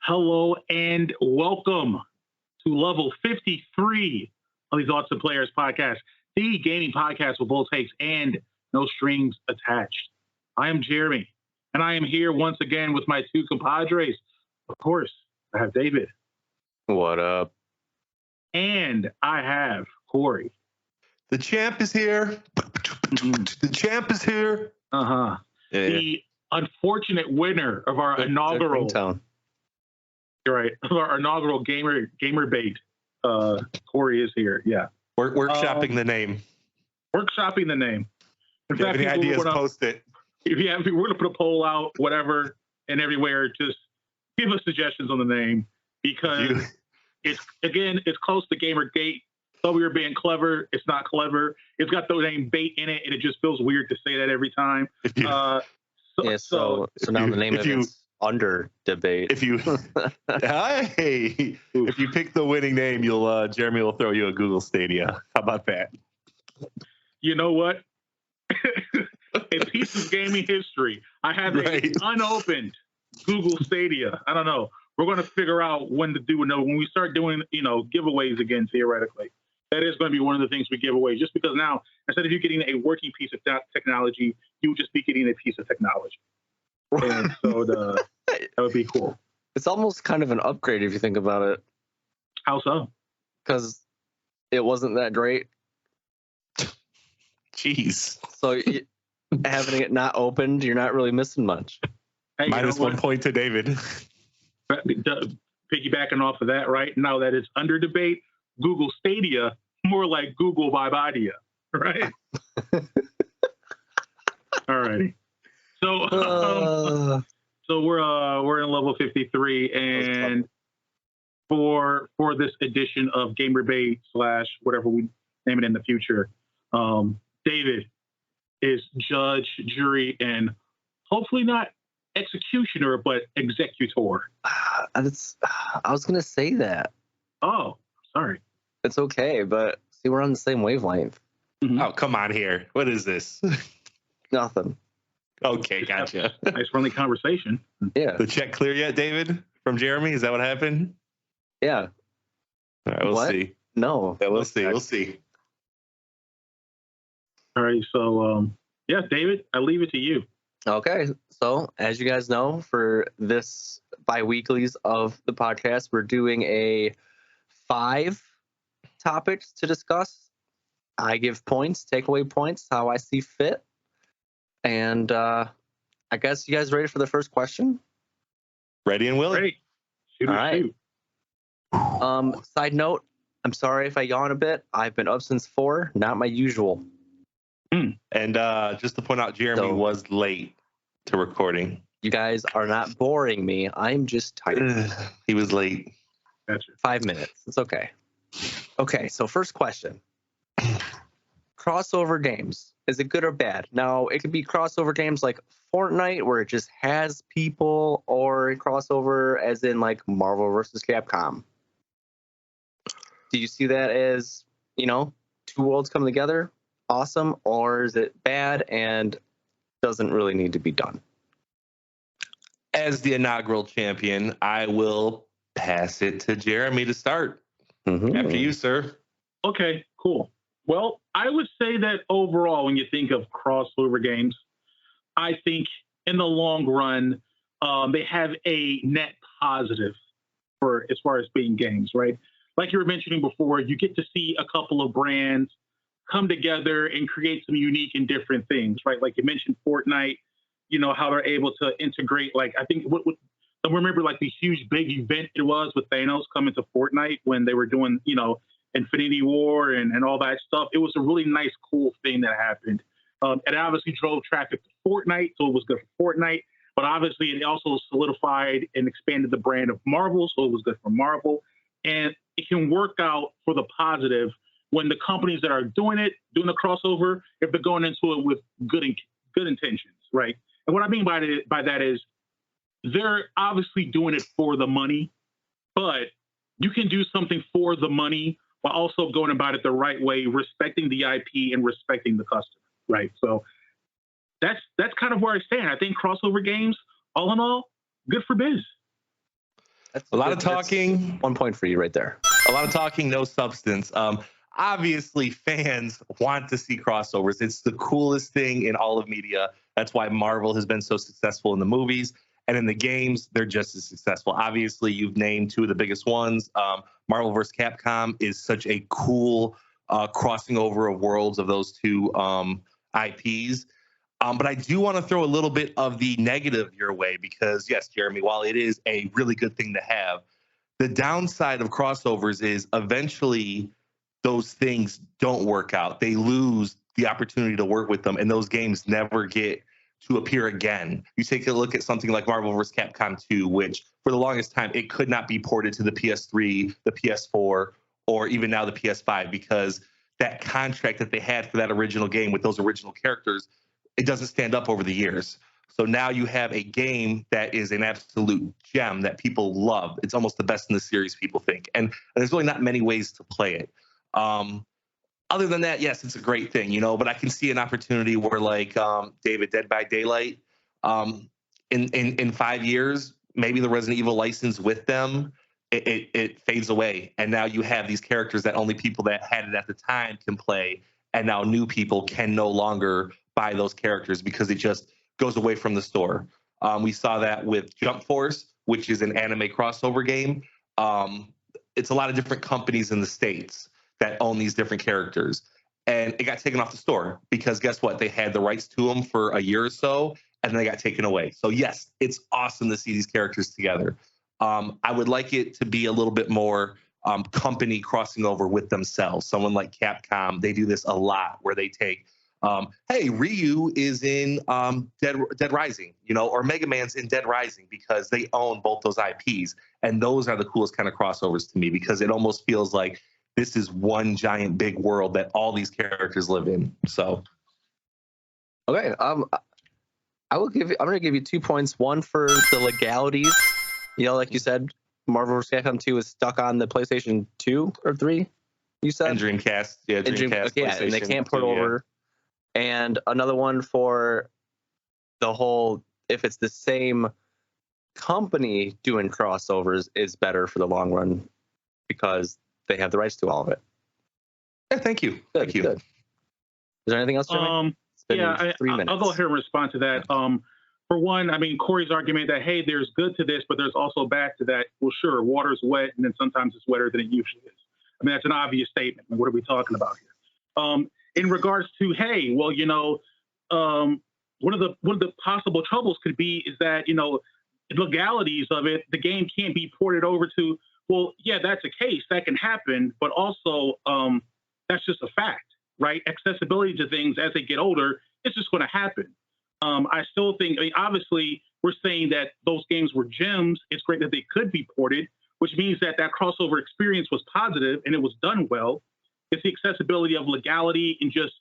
Hello and welcome to level 53 of the Thoughts of Players podcast, the gaming podcast with bold takes and no strings attached. I am Jeremy, and I am here once again with my two compadres. Of course, I have David. What up? And I have Corey. The champ is here. The champ is here. Yeah. The unfortunate winner of our inaugural... You're right. Our inaugural Gamerbate. Corey is here. Yeah. Workshopping the name. Workshopping the name. If you have any ideas, post it. If you have, we're going to put a poll out, whatever, and everywhere. Just give us suggestions on the name because it's close to Gamergate. So we were being clever. It's not clever. It's got the name Bait in it, and it just feels weird to say that every time. So now the name of it's under debate. If you if you pick the winning name, Jeremy will throw you a Google Stadia. How about that? You know what? A piece of gaming history. I have an unopened Google Stadia. I don't know. We're going to figure out when to do it. When we start doing, giveaways again, theoretically. That is going to be one of the things we give away. Just because now, instead of you getting a working piece of technology, you would just be getting a piece of technology. And so that would be cool. It's almost kind of an upgrade if you think about it. How so? Because it wasn't that great. Jeez. So having it not opened, you're not really missing much. Hey, Minus 1 point to David. Piggybacking off of that, right? Now that it's under debate, Google Stadia, more like Google Vibadia, right? All righty. So we're in level 53, and for this edition of Gamerbate / whatever we name it in the future, David is judge, jury, and hopefully not executioner, but executor. I was gonna say that. Oh, sorry. It's okay, but see, we're on the same wavelength. Mm-hmm. Oh, come on here. What is this? Nothing. Okay, gotcha. Nice friendly conversation. Yeah. The check clear yet, David? From Jeremy? Is that what happened? Yeah. All right, we'll see. No. Yeah, we'll see. We'll see. All right, so David, I leave it to you. Okay, so as you guys know, for this bi-weeklies of the podcast, we're doing a 5 topics to discuss. I give points, takeaway points, how I see fit. And I guess you guys ready for the first question? Ready and willing. Ready. Shoot. All right. Side note, I'm sorry if I yawn a bit. I've been up since 4, not my usual. And just to point out, Jeremy was late to recording. You guys are not boring me. I'm just tired. He was late. Gotcha. 5 minutes. It's okay. Okay, so first question. Crossover games. Is it good or bad? Now, it could be crossover games like Fortnite, where it just has people, or crossover as in like Marvel versus Capcom. Do you see that as, 2 worlds coming together? Awesome. Or is it bad and doesn't really need to be done? As the inaugural champion, I will pass it to Jeremy to start. Mm-hmm. After you, sir. Okay, cool. Well, I would say that overall, when you think of crossover games, I think in the long run, they have a net positive for as far as being games, right? Like you were mentioning before, you get to see a couple of brands come together and create some unique and different things, right? Like you mentioned Fortnite, how they're able to integrate, like, I think I remember like the huge big event it was with Thanos coming to Fortnite when they were doing, Infinity War and all that stuff. It was a really nice, cool thing that happened. It obviously drove traffic to Fortnite, so it was good for Fortnite. But obviously, it also solidified and expanded the brand of Marvel, so it was good for Marvel. And it can work out for the positive when the companies that are doing the crossover, if they're going into it with good intentions, right? And what I mean by that is they're obviously doing it for the money, but you can do something for the money while also going about it the right way, respecting the IP and respecting the customer, right? So that's kind of where I stand. I think crossover games, all in all, good for biz. That's A lot of that's talking. 1 point for you right there. A lot of talking, no substance. Obviously, fans want to see crossovers. It's the coolest thing in all of media. That's why Marvel has been so successful in the movies. And in the games, they're just as successful. Obviously, you've named two of the biggest ones. Marvel vs. Capcom is such a cool crossing over of worlds of those two IPs. But I do want to throw a little bit of the negative your way because, yes, Jeremy, while it is a really good thing to have, the downside of crossovers is eventually those things don't work out. They lose the opportunity to work with them, and those games never get to appear again. You take a look at something like Marvel vs. Capcom 2, which for the longest time, it could not be ported to the PS3, the PS4, or even now the PS5 because that contract that they had for that original game with those original characters, it doesn't stand up over the years. So now you have a game that is an absolute gem that people love. It's almost the best in the series, people think. And there's really not many ways to play it. Other than that, yes, it's a great thing, but I can see an opportunity where, like David, Dead by Daylight, in 5 years, maybe the Resident Evil license with them, it fades away. And now you have these characters that only people that had it at the time can play. And now new people can no longer buy those characters because it just goes away from the store. We saw that with Jump Force, which is an anime crossover game. It's a lot of different companies in the States that own these different characters. And it got taken off the store because guess what? They had the rights to them for a year or so, and then they got taken away. So yes, it's awesome to see these characters together. I would like it to be a little bit more company crossing over with themselves. Someone like Capcom, they do this a lot where they take, hey, Ryu is in Dead Rising, or Mega Man's in Dead Rising because they own both those IPs. And those are the coolest kind of crossovers to me because it almost feels like this is one giant big world that all these characters live in. So, okay, I'm gonna give you 2 points. One for the legalities. Like you said, Marvel vs. Capcom 2 is stuck on the PlayStation 2 or 3. You said and Dreamcast, yeah, Dreamcast, yeah, and they can't port over. And another one for the whole, if it's the same company doing crossovers, is better for the long run because they have the rights to all of it. Yeah, thank you. Good, thank you. Good. Is there anything else, Jimmy? Yeah, 3 minutes. I'll go ahead and respond to that. For one, Corey's argument that, hey, there's good to this, but there's also bad to that. Well, sure, water's wet, and then sometimes it's wetter than it usually is. That's an obvious statement. What are we talking about here? In regards to, hey, well, one of the possible troubles could be is that, legalities of it, the game can't be ported over to. Well, yeah, that's a case that can happen, but also that's just a fact, right? Accessibility to things as they get older, it's just going to happen. I still think, obviously, we're saying that those games were gems. It's great that they could be ported, which means that crossover experience was positive and it was done well. It's the accessibility of legality and just,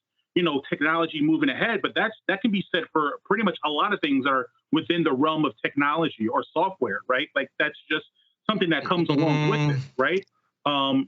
technology moving ahead. But that can be said for pretty much a lot of things that are within the realm of technology or software, right? Like that's just something that comes along with it, right? For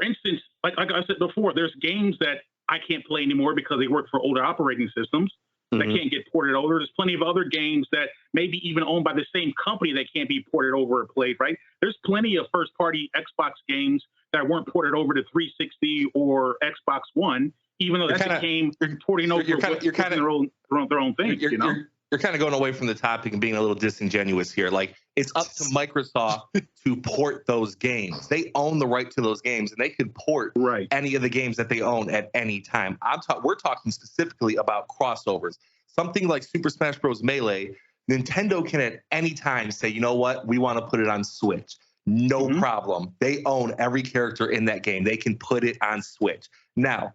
instance, like I said before, there's games that I can't play anymore because they work for older operating systems that can't get ported over. There's plenty of other games that maybe even owned by the same company that can't be ported over or played, right? There's plenty of first-party Xbox games that weren't ported over to 360 or Xbox One, even though that became porting over their own things, You're kind of going away from the topic and being a little disingenuous here. Like, it's up to Microsoft to port those games. They own the right to those games, and they could port any of the games that they own at any time. We're talking specifically about crossovers. Something like Super Smash Bros. Melee, Nintendo can at any time say, you know what, we want to put it on Switch. No problem. They own every character in that game. They can put it on Switch. Now,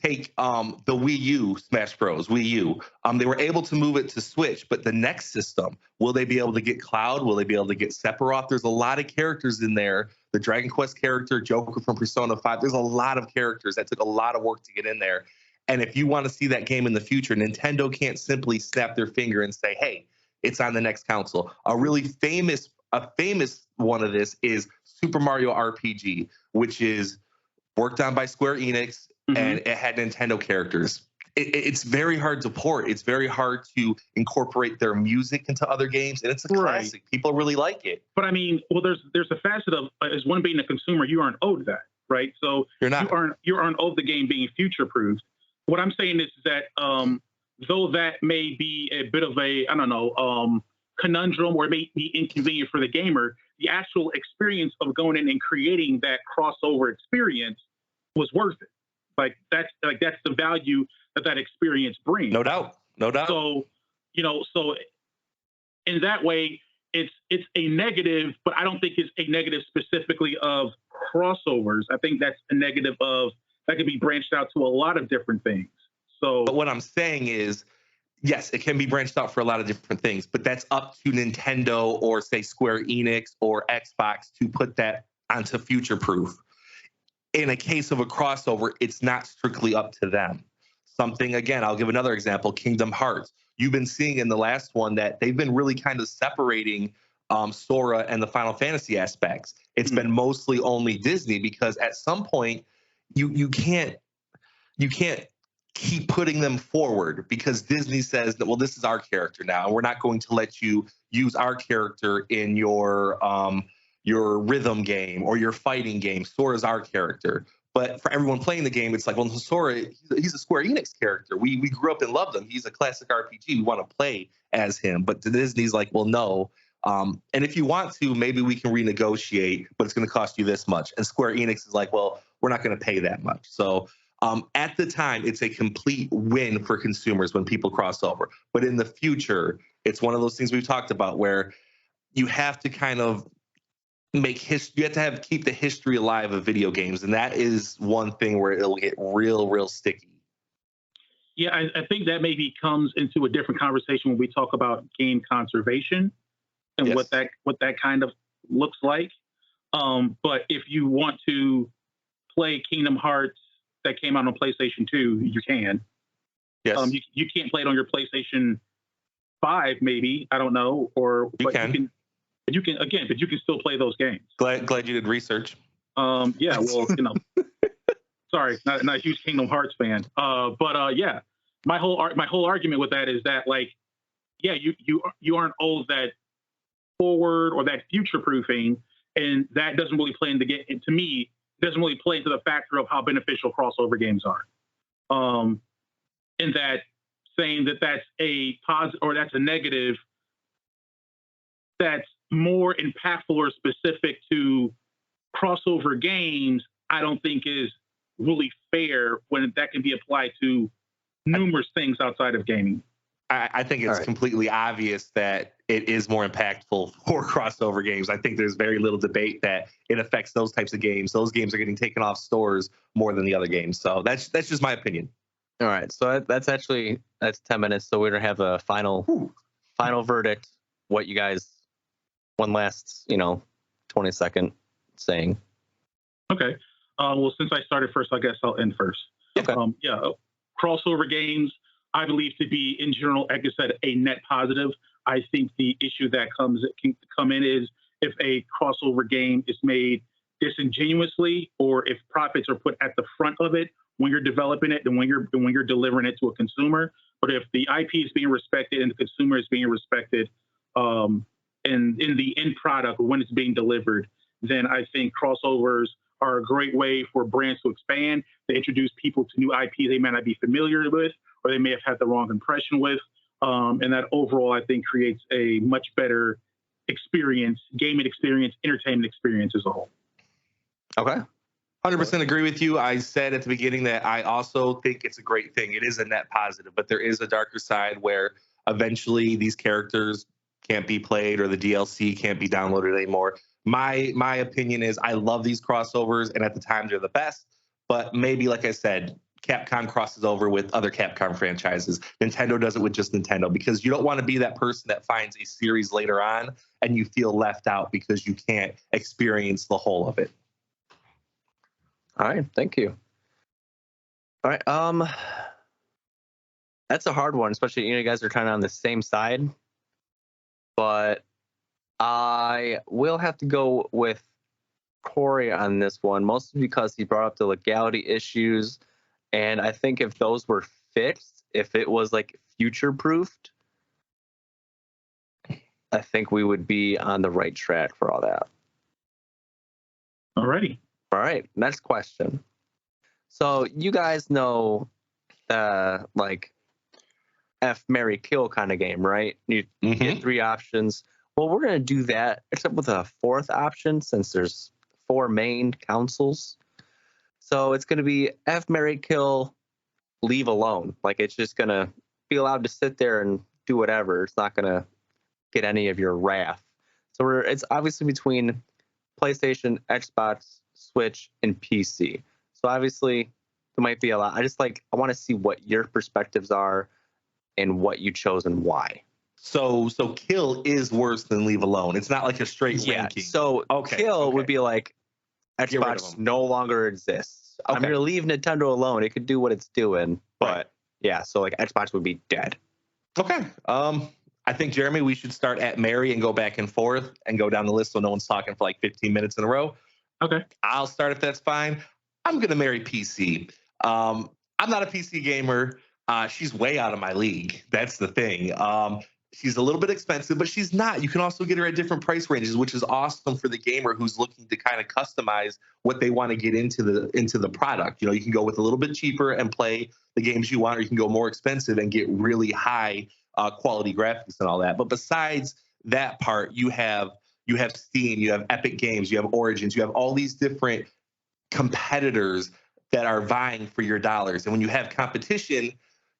take the Wii U Smash Bros. Wii U. They were able to move it to Switch, but the next system, will they be able to get Cloud? Will they be able to get Sephiroth? There's a lot of characters in there. The Dragon Quest character, Joker from Persona 5. There's a lot of characters that took a lot of work to get in there. And if you want to see that game in the future, Nintendo can't simply snap their finger and say, hey, it's on the next console. A famous one of this is Super Mario RPG, which is worked on by Square Enix, and it had Nintendo characters. it's very hard to port. It's very hard to incorporate their music into other games, and it's a classic. People really like it. But I mean, well, there's a facet of as one being a consumer, you aren't owed that, right? So You're not. you aren't owed the game being future proofed. What I'm saying is that though that may be a bit of a conundrum or it may be inconvenient for the gamer, the actual experience of going in and creating that crossover experience was worth it. That's the value that experience brings. No doubt. So, so in that way, it's a negative, but I don't think it's a negative specifically of crossovers. I think that's a negative of that could be branched out to a lot of different things. So, but what I'm saying is, yes, it can be branched out for a lot of different things, but that's up to Nintendo or say Square Enix or Xbox to put that onto future proof. In a case of a crossover, it's not strictly up to them. Something, again, I'll give another example, Kingdom Hearts. You've been seeing in the last one that they've been really kind of separating Sora and the Final Fantasy aspects. It's been mostly only Disney because at some point you can't keep putting them forward because Disney says that, well, this is our character now, and we're not going to let you use our character in your rhythm game or your fighting game. Sora's our character. But for everyone playing the game, it's like, well, Sora, he's a Square Enix character. We grew up and loved him. He's a classic RPG. We want to play as him. But Disney's like, well, no. And if you want to, maybe we can renegotiate, but it's going to cost you this much. And Square Enix is like, well, we're not going to pay that much. So at the time, it's a complete win for consumers when people cross over. But in the future, it's one of those things we've talked about where you have to kind of make history. You have to keep the history alive of video games, and that is one thing where it'll get real sticky. Yeah, I think that maybe comes into a different conversation when we talk about game conservation and what that kind of looks like. But if you want to play Kingdom Hearts that came out on PlayStation 2, you can. Yes. You can't play it on your PlayStation 5, maybe. I don't know. Or you can. But you can still play those games. Glad you did research. Yeah, well, sorry, not a huge Kingdom Hearts fan. Yeah, my whole argument with that is that you aren't owed that forward or that future proofing, and that doesn't really play into to me. Doesn't really play into the factor of how beneficial crossover games are. In that saying that that's a positive or that's a negative, that's more impactful or specific to crossover games, I don't think is really fair when that can be applied to numerous things outside of gaming. I think it's completely obvious that it is more impactful for crossover games. I think there's very little debate that it affects those types of games. Those games are getting taken off stores more than the other games. So that's just my opinion. All right. So that's 10 minutes. So we're going to have a final verdict. What you guys, one last, 20-second saying. Okay. Well, since I started first, I guess I'll end first. Okay. Crossover games, I believe to be, in general, like I said, a net positive. I think the issue that can come in is if a crossover game is made disingenuously, or if profits are put at the front of it when you're developing it and when you're delivering it to a consumer. But if the IP is being respected and the consumer is being respected, and in the end product when it's being delivered, then I think crossovers are a great way for brands to expand. They introduce people to new IP they may not be familiar with, or they may have had the wrong impression with. And that overall, I think, creates a much better experience, gaming experience, entertainment experience as a whole. Okay. 100% agree with you. I said at the beginning that I also think it's a great thing. It is a net positive, but there is a darker side where eventually these characters can't be played or the DLC can't be downloaded anymore. My opinion is I love these crossovers, and at the time they're the best. But maybe, like I said, Capcom crosses over with other Capcom franchises. Nintendo does it with just Nintendo, because you don't want to be that person that finds a series later on and you feel left out because you can't experience the whole of it. All right, thank you. All right, that's a hard one, especially you guys are kind of on the same side. But I will have to go with Corey on this one, mostly because he brought up the legality issues. And I think if those were fixed, if it was like future proofed, I think we would be on the right track for all that. Alrighty. All right, next question. So you guys know, like F, marry, kill kind of game, right? You get 3 options. Well, we're gonna do that, except with a 4th option since there's 4 main councils. So it's gonna be F, marry, kill, leave alone. Like it's just gonna be allowed to sit there and do whatever. It's not gonna get any of your wrath. So it's obviously between PlayStation, Xbox, Switch, and PC. So obviously there might be a lot. I want to see what your perspectives are and what you chose and why. So kill is worse than leave alone. It's not like a straight ranking. So kill would be like Xbox no longer exists. I'm going to leave Nintendo alone. It could do what it's doing, but yeah. So like Xbox would be dead. Okay. I think, Jeremy, we should start at Mary and go back and forth and go down the list so no one's talking for like 15 minutes in a row. Okay. I'll start if that's fine. I'm going to marry PC. I'm not a PC gamer. She's way out of my league. That's the thing. She's a little bit expensive, but she's not. You can also get her at different price ranges, which is awesome for the gamer who's looking to kind of customize what they want to get into the product. You know, you can go with a little bit cheaper and play the games you want, or you can go more expensive and get really high quality graphics and all that. But besides that part, you have Steam, you have Epic Games, you have Origins, you have all these different competitors that are vying for your dollars. And when you have competition,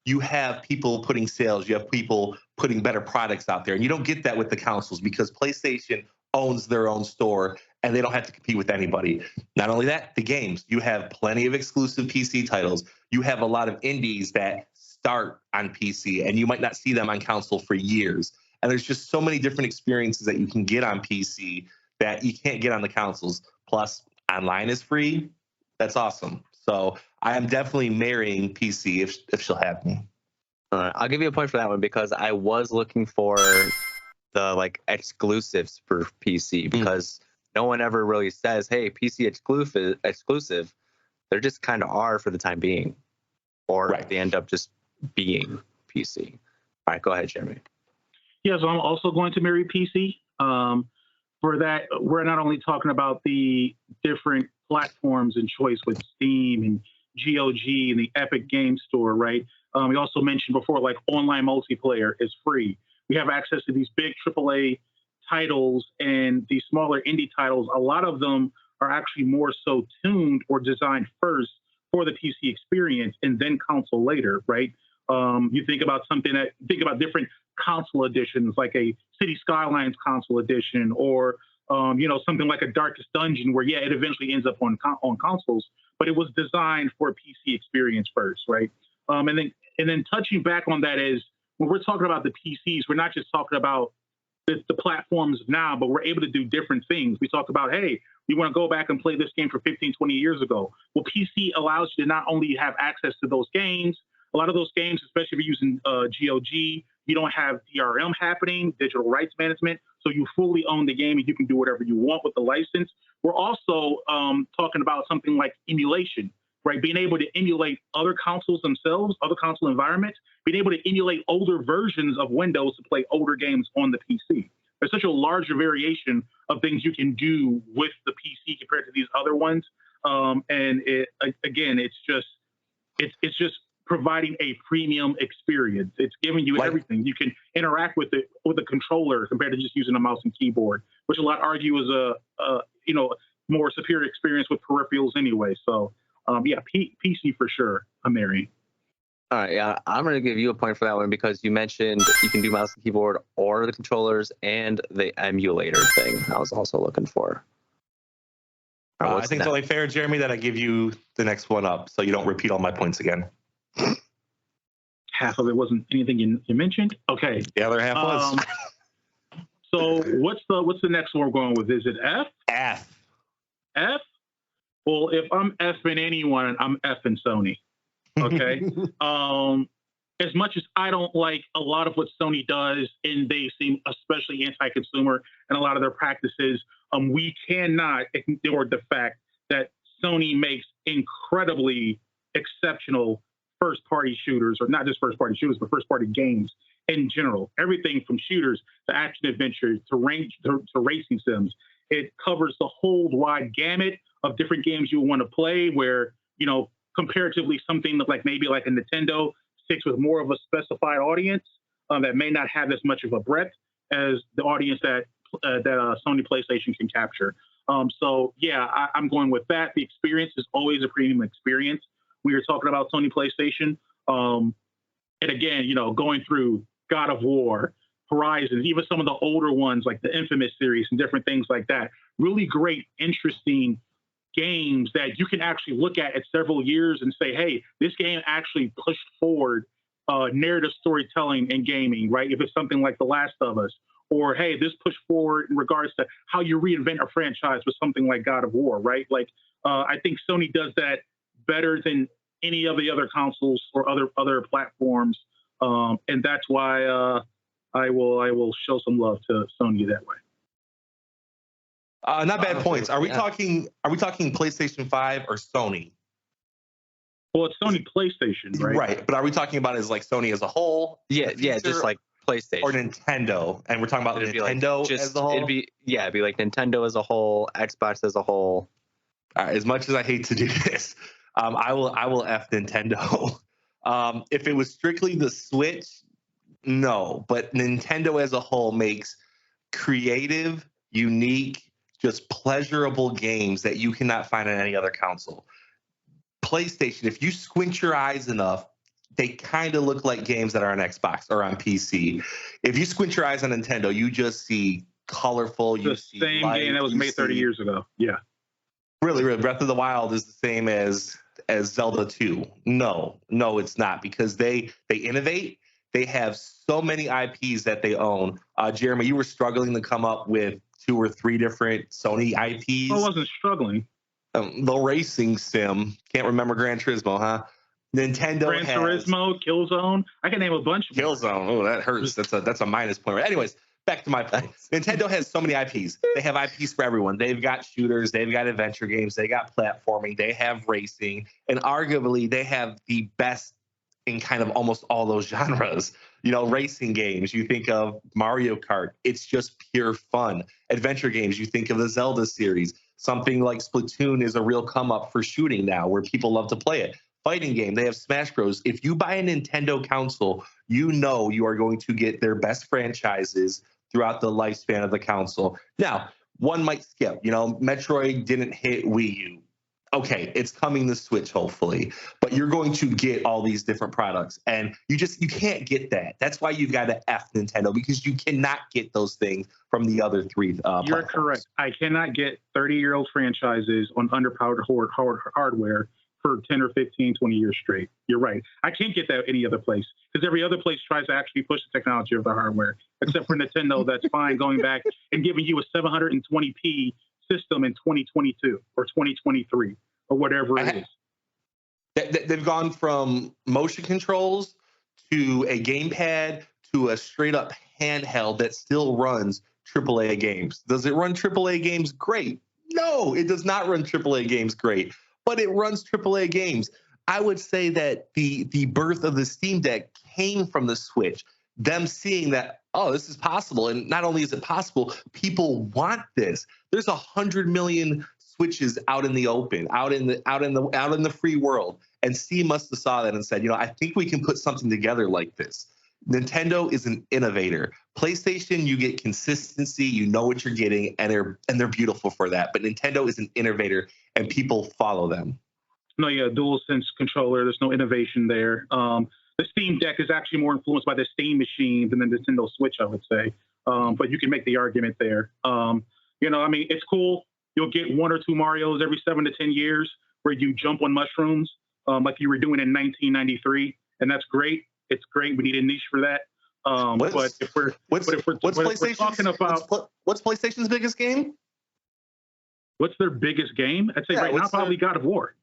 you have people putting sales, you have people putting better products out there. And you don't get that with the consoles because PlayStation owns their own store and they don't have to compete with anybody. Not only that, the games, you have plenty of exclusive PC titles. You have a lot of indies that start on PC and you might not see them on console for years. And there's just so many different experiences that you can get on PC that you can't get on the consoles. Plus, online is free. That's awesome. So I am definitely marrying PC if she'll have me. I'll give you a point for that one because I was looking for the like exclusives for PC because no one ever really says, "Hey, PC exclusive." They're just kind of are for the time being, or they end up just being PC. All right, go ahead, Jeremy. Yeah, so I'm also going to marry PC. For that, we're not only talking about the different platforms and choice with Steam and GOG and the Epic Game Store, right? We also mentioned before, like online multiplayer is free. We have access to these big AAA titles and these smaller indie titles. A lot of them are actually more so tuned or designed first for the PC experience and then console later, right? You think about different console editions, like a City Skylines console edition, or something like a Darkest Dungeon, where it eventually ends up on consoles, but it was designed for a PC experience first, right? And then touching back on that is when we're talking about the PCs, we're not just talking about the platforms now, but we're able to do different things. We talk about, hey, we want to go back and play this game from 15, 20 years ago. Well, PC allows you to not only have access to those games, a lot of those games, especially if you're using GOG, you don't have DRM happening, digital rights management, so you fully own the game and you can do whatever you want with the license. We're also talking about something like emulation, right? Being able to emulate other consoles themselves, other console environments, being able to emulate older versions of Windows to play older games on the PC. There's such a larger variation of things you can do with the PC compared to these other ones. It's just providing a premium experience. It's giving you everything. You can interact with it with a controller compared to just using a mouse and keyboard, which a lot argue is a more superior experience with peripherals anyway. So PC for sure. I'm marrying. All right, yeah, I'm going to give you a point for that one because you mentioned you can do mouse and keyboard or the controllers and the emulator thing. I was also looking for. I think it's only fair, Jeremy, that I give you the next one up so you don't repeat all my points again. Half of it wasn't anything you mentioned. Okay. The other half was. So what's the next one we're going with? Is it F? F? Well, if I'm effing anyone, I'm effing Sony. Okay. As much as I don't like a lot of what Sony does, and they seem especially anti-consumer and a lot of their practices, we cannot ignore the fact that Sony makes incredibly exceptional first party shooters, or not just first party shooters, but first party games in general. Everything from shooters to action adventure to racing sims. It covers the whole wide gamut of different games you want to play, where, comparatively something like maybe like a Nintendo sticks with more of a specified audience that may not have as much of a breadth as the audience that Sony PlayStation can capture. So yeah, I'm going with that. The experience is always a premium experience. We were talking about Sony PlayStation, and again, going through God of War, Horizon, even some of the older ones like the Infamous series and different things like that. Really great, interesting games that you can actually look at several years and say, hey, this game actually pushed forward narrative storytelling and gaming, right? If it's something like The Last of Us, or hey, this pushed forward in regards to how you reinvent a franchise with something like God of War, right? Like, I think Sony does that better than any of the other consoles or other platforms, and that's why I will show some love to Sony that way. Not bad points. Are we talking PlayStation 5 or Sony? Well, it's Sony PlayStation, right? Right, but are we talking about as like Sony as a whole? Yeah, just like PlayStation or Nintendo, and we're talking about Nintendo as a whole. It'd be like Nintendo as a whole, Xbox as a whole. As much as I hate to do this, I will F Nintendo. If it was strictly the Switch, no, but Nintendo as a whole makes creative, unique, just pleasurable games that you cannot find on any other console. PlayStation, if you squint your eyes enough, they kind of look like games that are on Xbox or on PC. If you squint your eyes on Nintendo, you just see colorful. The same game that was made 30 years ago. Yeah. Really, Breath of the Wild is the same as Zelda 2. No, it's not, because they innovate. They have so many IPs that they own. Jeremy, you were struggling to come up with 2 or 3 different Sony IPs. I wasn't struggling. The racing sim. Can't remember Gran Turismo, huh? Nintendo Gran Turismo, Killzone. I can name a bunch. Killzone. Oh, that hurts. That's a minus point. Anyways, back to my point. Nintendo has so many IPs. They have IPs for everyone. They've got shooters. They've got adventure games. They got platforming. They have racing. And arguably, they have the best in kind of almost all those genres. Racing games. You think of Mario Kart. It's just pure fun. Adventure games. You think of the Zelda series. Something like Splatoon is a real come up for shooting now, where people love to play it. Fighting game. They have Smash Bros. If you buy a Nintendo console, you are going to get their best franchises throughout the lifespan of the console. Now, one might skip. Metroid didn't hit Wii U. Okay, it's coming to Switch, hopefully. But you're going to get all these different products, and you can't get that. That's why you've got to F Nintendo, because you cannot get those things from the other 3 You're platforms. correct. I cannot get 30-year-old franchises on underpowered hardware for 10 or 15, 20 years straight. You're right. I can't get that any other place, because every other place tries to actually push the technology of the hardware, except for Nintendo. That's fine going back and giving you a 720p system in 2022 or 2023 or whatever it is. They've gone from motion controls to a gamepad to a straight up handheld that still runs AAA games. Does it run AAA games great? No, it does not run AAA games great, but it runs AAA games. I would say that the birth of the Steam Deck came from the Switch. Them seeing that, oh, this is possible, and not only is it possible, people want this. There's 100 million Switches out in the open, out in the free world, and Steam must have saw that and said, I think we can put something together like this. Nintendo is an innovator. PlayStation, you get consistency, you know what you're getting, and they're beautiful for that. But Nintendo is an innovator, and people follow them. No, yeah, DualSense controller. There's no innovation there. The Steam Deck is actually more influenced by the Steam machine than the Nintendo Switch, I would say. But you can make the argument there. It's cool. You'll get 1 or 2 Marios every 7 to 10 years where you jump on mushrooms like you were doing in 1993, and that's great. It's great. We need a niche for that. But if we're talking about what's PlayStation's biggest game? What's their biggest game? I'd say right now probably God of War.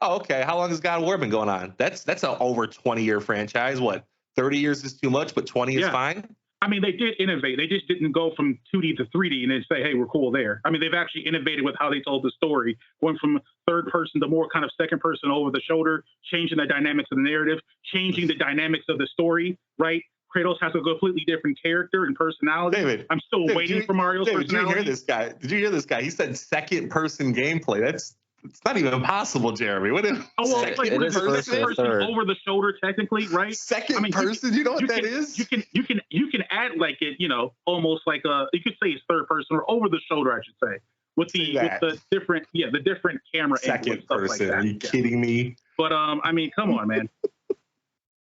Oh, okay. How long has God of War been going on? That's an over 20-year franchise. What, 30 years is too much, but 20 is fine? I mean, they did innovate. They just didn't go from 2D to 3D and then say, hey, we're cool there. I mean, they've actually innovated with how they told the story, going from third person to more kind of second person over the shoulder, changing the dynamics of the narrative, changing the dynamics of the story, right? Kratos has a completely different character and personality. David, I'm still waiting for Mario's personality. Did you hear this guy? Did you hear this guy? He said second person gameplay. It's not even possible, Jeremy. What is it's like it is second person third. over the shoulder, technically, right? Second person? You know what that is? You can add like it, almost like you could say it's third person or over the shoulder, I should say, with the different camera second and stuff person. like that. Are you kidding me? But I mean, come on, man.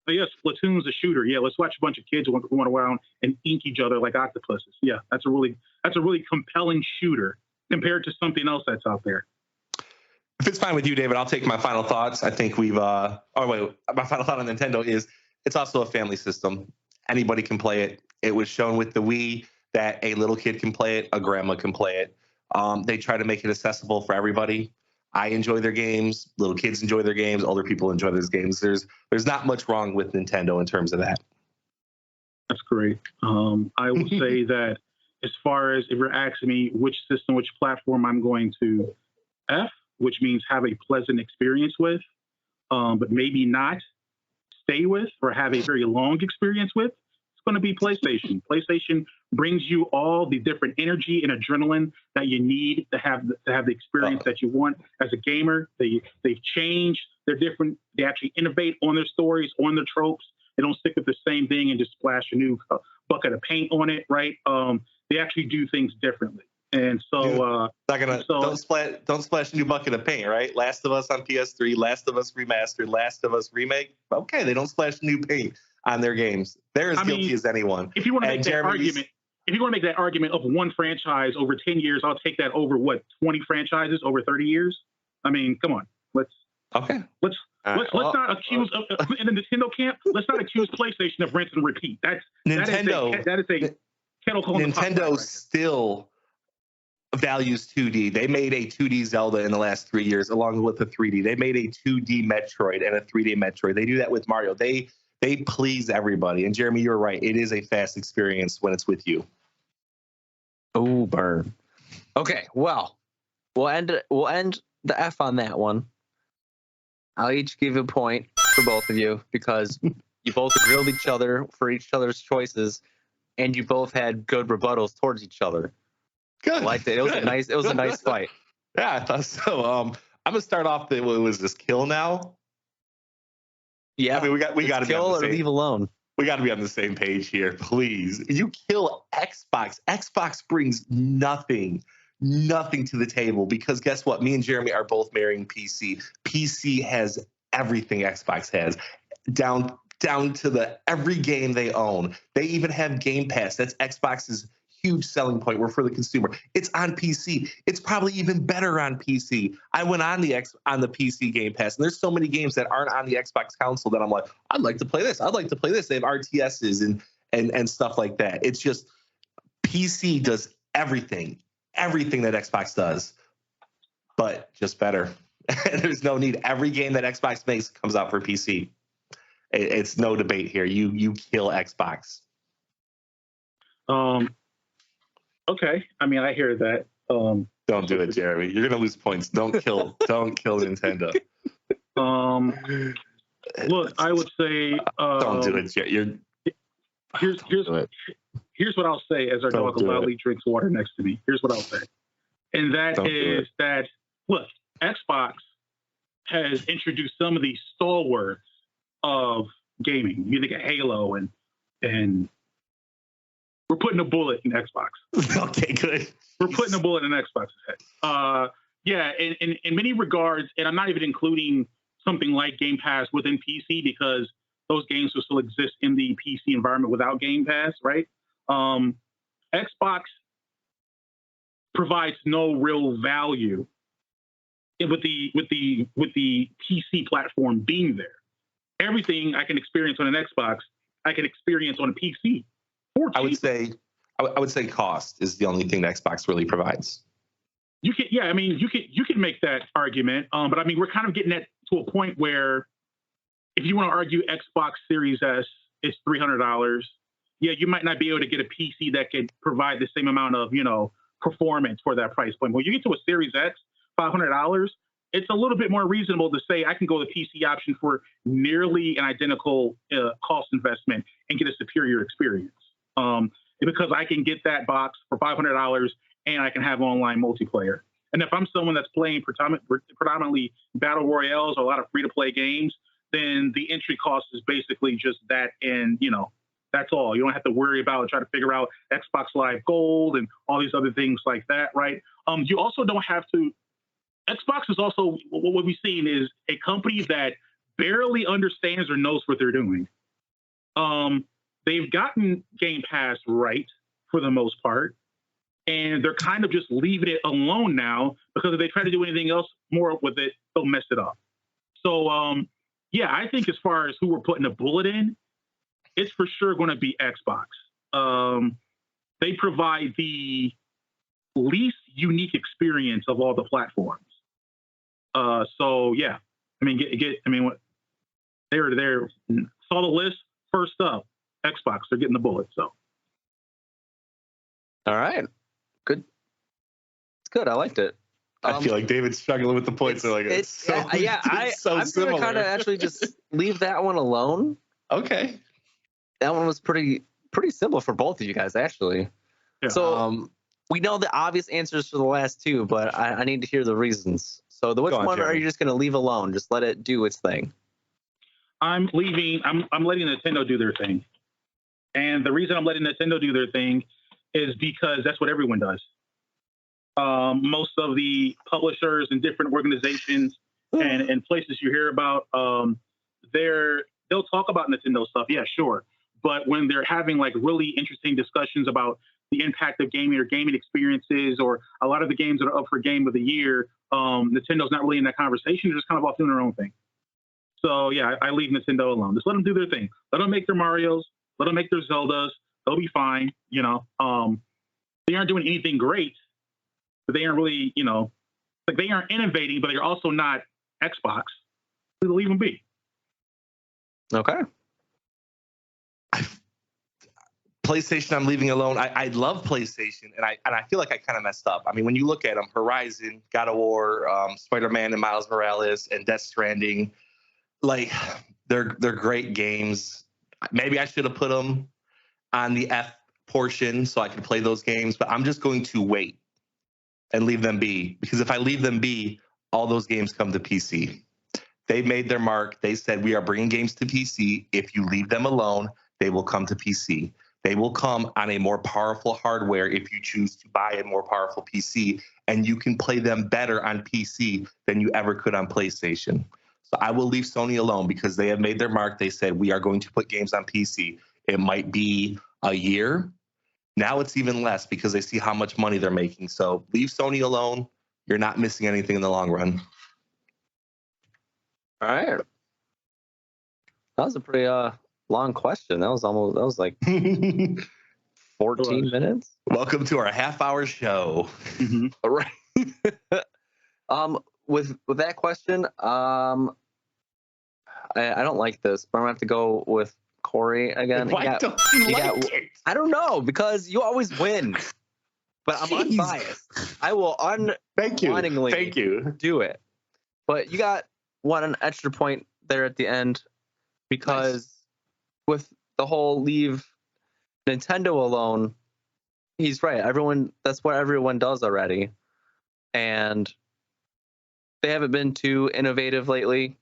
But yes, Splatoon's a shooter. Yeah, let's watch a bunch of kids run around and ink each other like octopuses. Yeah, that's a really compelling shooter compared to something else that's out there. If it's fine with you, David, I'll take my final thoughts. I think my final thought on Nintendo is it's also a family system. Anybody can play it. It was shown with the Wii that a little kid can play it, a grandma can play it. They try to make it accessible for everybody. I enjoy their games. Little kids enjoy their games. Older people enjoy those games. There's not much wrong with Nintendo in terms of that. That's great. I will say that as far as if you're asking me which system, which platform I'm going to F, which means have a pleasant experience with, but maybe not stay with or have a very long experience with, it's going to be PlayStation. PlayStation brings you all the different energy and adrenaline that you need to have the experience that you want as a gamer. They've changed. They're different. They actually innovate on their stories, on their tropes. They don't stick with the same thing and just splash a new bucket of paint on it, right? They actually do things differently. And so, don't splash a new bucket of paint, right? Last of Us on PS3, Last of Us Remastered, Last of Us Remake. Okay, they don't splash new paint on their games. They're as guilty as anyone. If you want to make that argument of one franchise over 10 years, I'll take that over 20 franchises over 30 years. I mean, come on, let's not accuse in the Nintendo camp. Let's not accuse PlayStation of rinse and repeat. That is a kettle calling Nintendo still values 2D. They made a 2D Zelda in the last 3 years, along with a 3D. They made a 2D Metroid and a 3D Metroid. They do that with Mario. They please everybody. And Jeremy, you're right. It is a fast experience when it's with you. Oh, burn. Okay, well, we'll end the F on that one. I'll each give a point for both of you because you both grilled each other for each other's choices, and you both had good rebuttals towards each other. Good. I liked it. It was a nice fight. Yeah, I thought so. I'm gonna start off. What was this? Kill now? Yeah, I mean, we got to be kill on the or same, leave alone. We got to be on the same page here, please. You kill Xbox. Xbox brings nothing to the table because guess what? Me and Jeremy are both marrying PC. PC has everything Xbox has, down to every game they own. They even have Game Pass. That's Xbox's huge selling point. We're for the consumer. It's on PC. It's probably even better on PC. I went on the PC Game Pass, and there's so many games that aren't on the Xbox console that I'm like, I'd like to play this. I'd like to play this. They have RTSs and stuff like that. It's just PC does everything that Xbox does, but just better. There's no need. Every game that Xbox makes comes out for PC. It's no debate here. You kill Xbox. Okay. I mean, I hear that. Don't do it, Jeremy. You're gonna lose points. Don't kill Nintendo. Look, I would say. Don't do it, Jeremy. Here's what I'll say as our dog loudly drinks water next to me. Here's what I'll say, and that is that look, Xbox has introduced some of the stalwarts of gaming. You think of Halo and we're putting a bullet in Xbox. Okay, good. We're putting a bullet in Xbox's head. Yeah, in many regards, and I'm not even including something like Game Pass within PC because those games will still exist in the PC environment without Game Pass, right? Xbox provides no real value with the PC platform being there. Everything I can experience on an Xbox, I can experience on a PC. I would say cost is the only thing that Xbox really provides. You can make that argument, but I mean we're kind of getting to a point where if you want to argue Xbox Series S is $300 yeah, you might not be able to get a PC that could provide the same amount of, performance for that price point. When you get to a Series X, $500, it's a little bit more reasonable to say I can go the PC option for nearly an identical cost investment and get a superior experience. Because I can get that box for $500 and I can have online multiplayer. And if I'm someone that's playing predominantly battle royales or a lot of free-to-play games, then the entry cost is basically just that, and that's all. You don't have to worry about trying to figure out Xbox Live Gold and all these other things like that, right? You also don't have to. Xbox is also, what we've seen is a company that barely understands or knows what they're doing. They've gotten Game Pass right for the most part, and they're kind of just leaving it alone now, because if they try to do anything else more with it, they'll mess it up. So, yeah, I think as far as who we're putting a bullet in, it's for sure going to be Xbox. They provide the least unique experience of all the platforms. So yeah, I mean, they're saw the list first up. Xbox, they're getting the bullet. So, all right, good. It's good. I liked it. I feel like David's struggling with the points. I'm gonna kind of actually just leave that one alone. Okay, that one was pretty simple for both of you guys, actually. Yeah. So we know the obvious answers for the last two, but I need to hear the reasons. So which one are you just going to leave alone? Just let it do its thing. I'm letting Nintendo do their thing. And the reason I'm letting Nintendo do their thing is because that's what everyone does. Most of the publishers and different organizations and places you hear about, they'll talk about Nintendo stuff. Yeah, sure. But when they're having like really interesting discussions about the impact of gaming or gaming experiences, or a lot of the games that are up for Game of the Year, Nintendo's not really in that conversation. They're just kind of off doing their own thing. So yeah, I leave Nintendo alone. Just let them do their thing. Let them make their Marios. Let them make their Zeldas. They'll be fine. They aren't doing anything great, but they aren't really, they aren't innovating, but they're also not Xbox. So leave them be. Okay. PlayStation, I'm leaving alone. I love PlayStation, and I feel like I kind of messed up. I mean, when you look at them, Horizon, God of War, Spider-Man and Miles Morales, and Death Stranding, like they're great games. Maybe I should have put them on the F portion so I could play those games, but I'm just going to wait and leave them be, because if I leave them be, all those games come to PC. They made their mark. They said, we are bringing games to PC. If you leave them alone, they will come to PC. They will come on a more powerful hardware if you choose to buy a more powerful PC, and you can play them better on PC than you ever could on PlayStation. So I will leave Sony alone because they have made their mark. They said, we are going to put games on PC. It might be a year. Now it's even less because they see how much money they're making. So leave Sony alone. You're not missing anything in the long run. All right. That was a pretty long question. That was like 14 minutes. Welcome to our half-hour show. Mm-hmm. All right. With that question, I don't like this, but I'm gonna have to go with Corey again. Why don't you like it? I don't know, because you always win. But I'm unbiased. I will unwittingly do it. But you got an extra point there at the end, because with the whole leave Nintendo alone, he's right. That's what everyone does already. And they haven't been too innovative lately.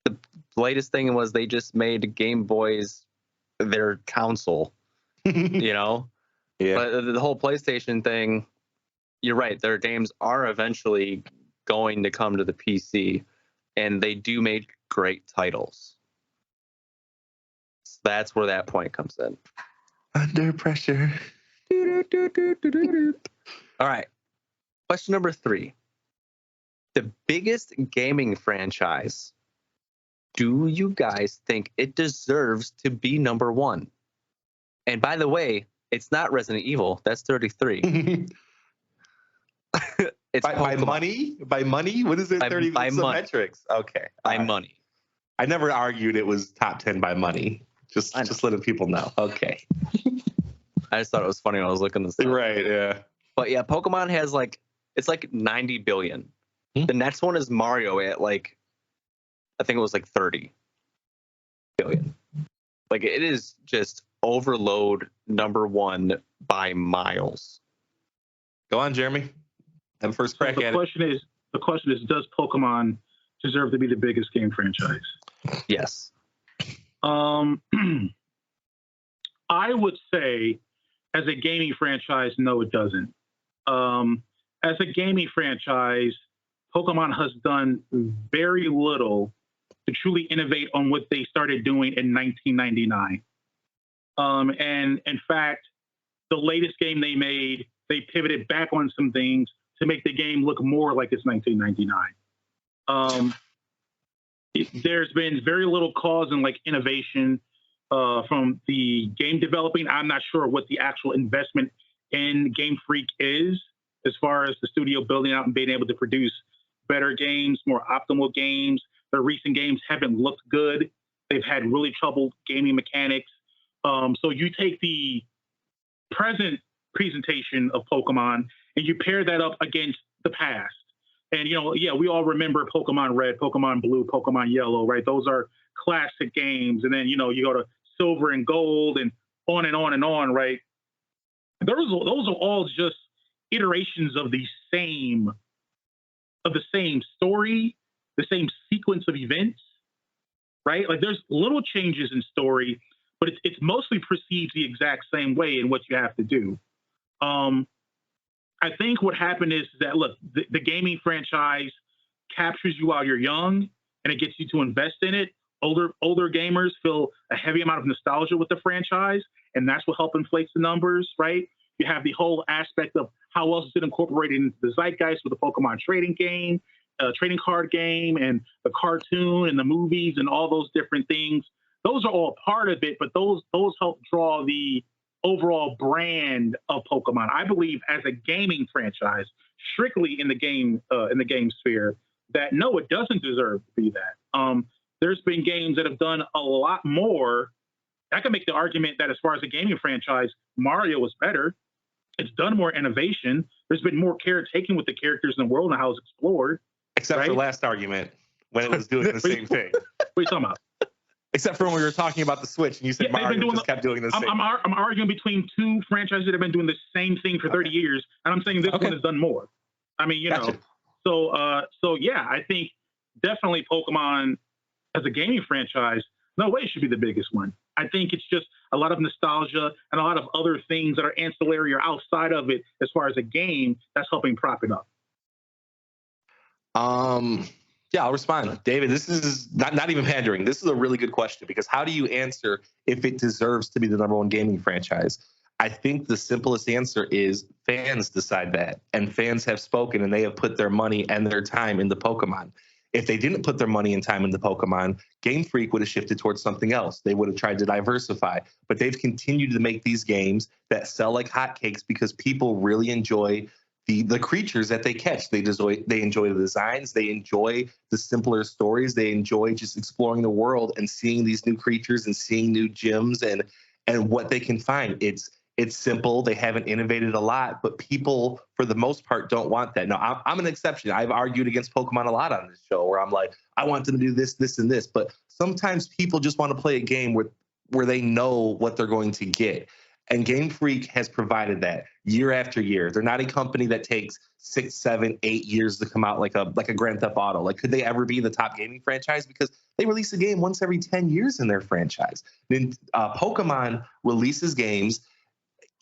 The latest thing was they just made Game Boys their console, Yeah. But the whole PlayStation thing, you're right. Their games are eventually going to come to the PC, and they do make great titles. So that's where that point comes in. Under pressure. All right. Question number 3. The biggest gaming franchise. Do you guys think it deserves to be number 1? And by the way, it's not Resident Evil. That's 33. It's by money? By money? What is it? 30 by money. Metrics. Okay. By money. I never argued it was top 10 by money. Just letting people know. Okay. I just thought it was funny when I was looking this up. Right, yeah. But yeah, Pokemon has it's like 90 billion. The next one is Mario at I think it was like 30 billion. Like it is just overload number one by miles. Go on, Jeremy. Have a first crack at it. The question is, does Pokemon deserve to be the biggest game franchise? Yes. I would say, as a gaming franchise, no, it doesn't. As a gaming franchise, Pokemon has done very little to truly innovate on what they started doing in 1999. And in fact, the latest game they made, they pivoted back on some things to make the game look more like it's 1999. There's been very little cause and innovation from the game developing. I'm not sure what the actual investment in Game Freak is as far as the studio building out and being able to produce better games, more optimal games. Their recent games haven't looked good. They've had really troubled gaming mechanics. So you take the present presentation of Pokemon and you pair that up against the past. And, we all remember Pokemon Red, Pokemon Blue, Pokemon Yellow, right? Those are classic games. And then, you go to Silver and Gold and on and on and on, right? Those are all just iterations of the same story, the same sequence of events, right? Like there's little changes in story, but it's mostly perceived the exact same way in what you have to do. I think what happened is that, look, the gaming franchise captures you while you're young and it gets you to invest in it. Older gamers feel a heavy amount of nostalgia with the franchise, and that's what helps inflate the numbers, right? You have the whole aspect of how else is it incorporated into the zeitgeist with the Pokemon trading card game, and the cartoon and the movies and all those different things. Those are all part of it, but those help draw the overall brand of Pokemon. I believe as a gaming franchise, strictly in the game sphere, that no, it doesn't deserve to be that. There's been games that have done a lot more. I can make the argument that as far as a gaming franchise, Mario is better. It's done more innovation. There's been more care taken with the characters in the world and how it's explored. Except for last argument, when it was doing the same thing. What are you talking about? Except for when we were talking about the Switch and you said Mario just kept doing the same. I'm arguing between two franchises that have been doing the same thing for 30 years, and I'm saying this one has done more. I mean, Gotcha. So yeah, I think definitely Pokemon as a gaming franchise, no way it should be the biggest one. I think it's just a lot of nostalgia and a lot of other things that are ancillary or outside of it as far as a game that's helping prop it up. Yeah, I'll respond. David, this is not even pandering. This is a really good question because how do you answer if it deserves to be the number one gaming franchise? I think the simplest answer is fans decide that. And fans have spoken and they have put their money and their time into Pokemon. If they didn't put their money and time into Pokemon, Game Freak would have shifted towards something else. They would have tried to diversify. But they've continued to make these games that sell like hotcakes because people really enjoy the creatures that they catch. They enjoy the designs. They enjoy the simpler stories. They enjoy just exploring the world and seeing these new creatures and seeing new gyms and what they can find. It's simple. They haven't innovated a lot, but people, for the most part, don't want that. Now, I'm an exception. I've argued against Pokemon a lot on this show where I'm like, I want them to do this, this, and this. But sometimes people just want to play a game where they know what they're going to get. And Game Freak has provided that year after year. They're not a company that takes 6, 7, 8 years to come out like a Grand Theft Auto. Like, could they ever be the top gaming franchise? Because they release a game once every 10 years in their franchise. Then Pokemon releases games.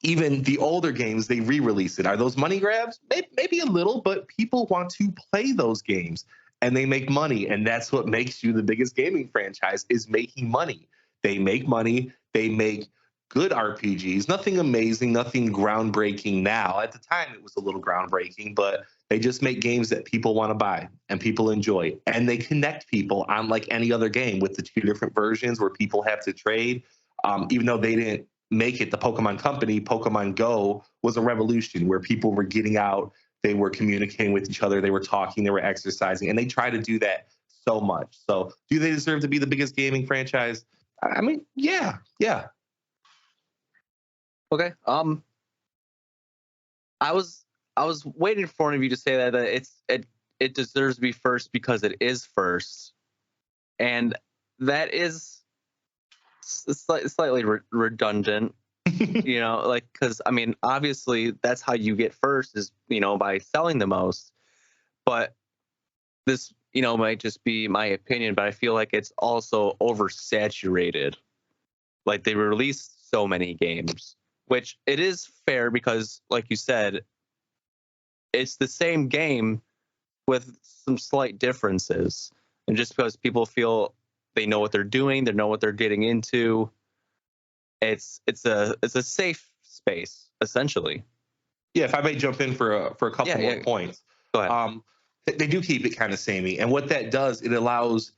Even the older games, they re-release it. Are those money grabs? Maybe a little, but people want to play those games and they make money. And that's what makes you the biggest gaming franchise, is making money. They make money. They make good RPGs, nothing amazing, nothing groundbreaking now. At the time, it was a little groundbreaking, but they just make games that people want to buy and people enjoy. And they connect people unlike any other game with the 2 different versions where people have to trade. Even though they didn't make it the Pokemon Company, Pokemon Go was a revolution where people were getting out, they were communicating with each other, they were talking, they were exercising, and they try to do that so much. So do they deserve to be the biggest gaming franchise? I mean, yeah. Okay. I was waiting for one of you to say that it deserves to be first because it is first, and that is slightly redundant. Like, because I mean, obviously that's how you get first is by selling the most, but this might just be my opinion, but I feel like it's also oversaturated. Like they release so many games, which it is fair because, like you said, it's the same game with some slight differences. And just because people feel they know what they're doing, they know what they're getting into, it's a safe space essentially. Yeah, if I may jump in for a couple more points. Go ahead. They do keep it kind of samey, and what that does, it allows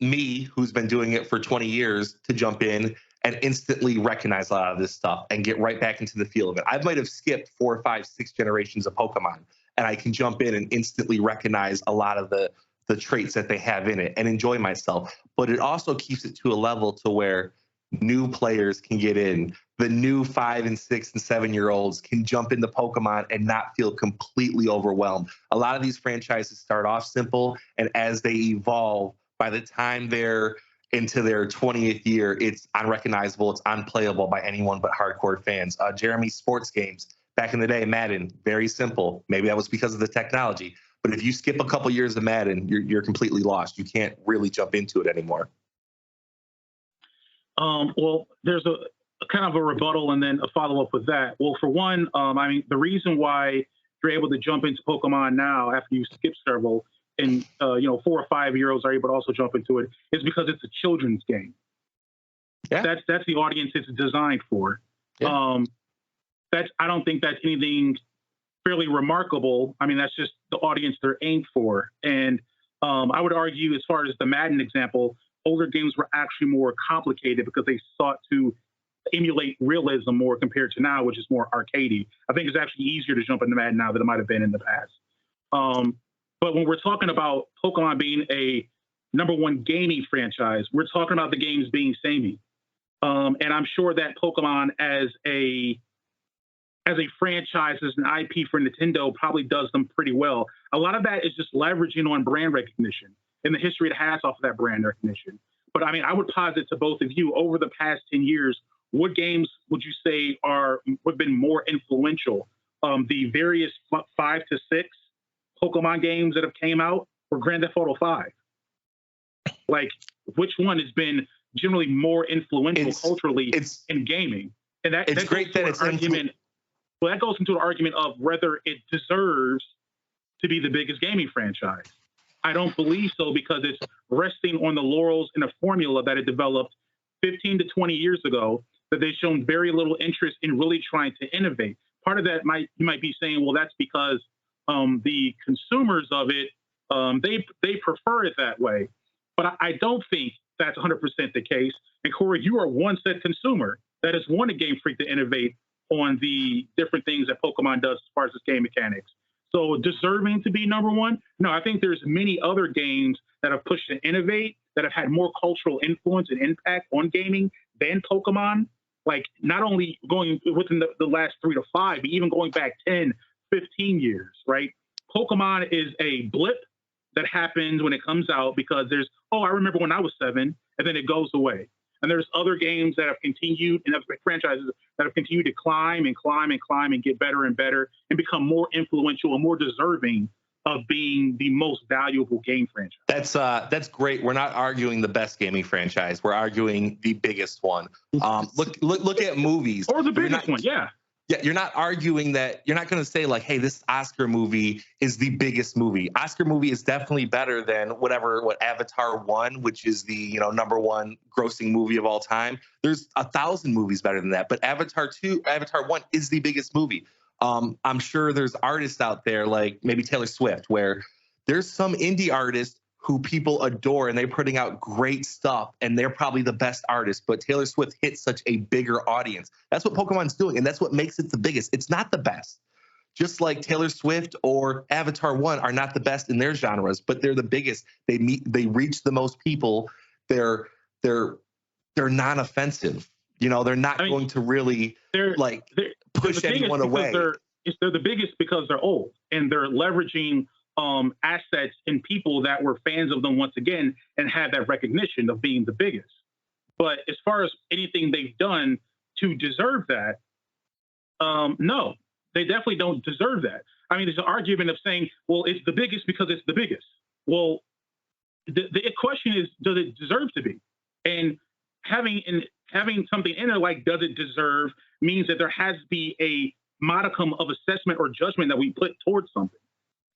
me, who's been doing it for 20 years, to jump in and instantly recognize a lot of this stuff and get right back into the feel of it. I might have skipped 4, 5, 6 generations of Pokemon, and I can jump in and instantly recognize a lot of the traits that they have in it and enjoy myself. But it also keeps it to a level to where new players can get in. The new 5 and 6 and 7-year-olds can jump into Pokemon and not feel completely overwhelmed. A lot of these franchises start off simple, and as they evolve, by the time they're into their 20th year, it's unrecognizable, it's unplayable by anyone but hardcore fans. Jeremy's sports games, back in the day, Madden, very simple. Maybe that was because of the technology. But if you skip a couple years of Madden, you're completely lost. You can't really jump into it anymore. Well, there's a kind of a rebuttal and then a follow-up with that. Well, for one, I mean, the reason why you're able to jump into Pokemon now after you skip several and, 4 or 5-year-olds are able to also jump into it is because it's a children's game. Yeah. That's the audience it's designed for. Yeah. I don't think that's anything fairly remarkable. I mean, that's just the audience they're aimed for. And I would argue, as far as the Madden example, older games were actually more complicated because they sought to emulate realism more compared to now, which is more arcadey. I think it's actually easier to jump into Madden now than it might have been in the past. But when we're talking about Pokemon being a #1 gaming franchise, we're talking about the games being samey. And I'm sure that Pokemon as a franchise, as an IP for Nintendo, probably does them pretty well. A lot of that is just leveraging on brand recognition and the history it has off of that brand recognition. But I mean, I would posit to both of you, over the past 10 years, what games would you say have been more influential? The various 5 to 6 Pokemon games that have came out, or Grand Theft Auto 5? Like, which one has been generally more influential culturally in gaming? And it's great that it's argument. Well, that goes into an argument of whether it deserves to be the biggest gaming franchise. I don't believe so, because it's resting on the laurels and a formula that it developed 15 to 20 years ago that they've shown very little interest in really trying to innovate. Part of that you might be saying, well, that's because the consumers of it, they prefer it that way. But I don't think that's 100% the case. And Corey, you are one said consumer that has wanted Game Freak to innovate on the different things that Pokemon does as far as its game mechanics. So deserving to be #1? No, I think there's many other games that have pushed to innovate, that have had more cultural influence and impact on gaming than Pokemon. Like, not only going within the last 3 to 5, but even going back 10, 15 years, right? Pokemon is a blip that happens when it comes out because I remember when I was 7, and then it goes away. And there's other games that have continued, and other franchises that have continued to climb and climb and climb and get better and better and become more influential and more deserving of being the most valuable game franchise. That's great. We're not arguing the best gaming franchise. We're arguing the biggest one. Look at movies. Or the biggest one, yeah. Yeah, you're not arguing that. You're not going to say like, hey, this Oscar movie is the biggest movie. Oscar movie is definitely better than what Avatar won, which is the #1 grossing movie of all time. There's 1,000 movies better than that, but Avatar 1 is the biggest movie. I'm sure there's artists out there like maybe Taylor Swift, where there's some indie artist who people adore and they're putting out great stuff and they're probably the best artist, but Taylor Swift hits such a bigger audience. That's what Pokemon's doing, and that's what makes it the biggest. It's not the best. Just like Taylor Swift or Avatar 1 are not the best in their genres, but they're the biggest. They reach the most people. They're they're non-offensive. You know, they're not going to really push anyone away. They're the biggest because they're old and they're leveraging assets and people that were fans of them once again and had that recognition of being the biggest. But as far as anything they've done to deserve that, no, they definitely don't deserve that. I mean, there's an argument of saying, well, it's the biggest because it's the biggest. Well, the question is, does it deserve to be? And having something in there like does it deserve means that there has to be a modicum of assessment or judgment that we put towards something.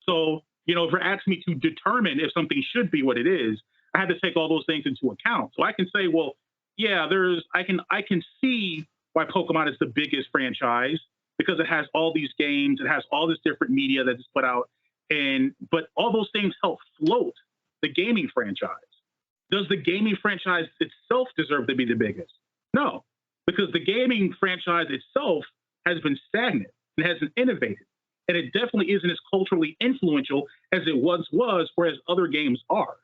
So, if you're asking me to determine if something should be what it is, I have to take all those things into account. So I can say, well, yeah, I can see why Pokemon is the biggest franchise because it has all these games, it has all this different media that's put out, but all those things help float the gaming franchise. Does the gaming franchise itself deserve to be the biggest? No, because the gaming franchise itself has been stagnant and hasn't innovated. And it definitely isn't as culturally influential as it once was, whereas other games are.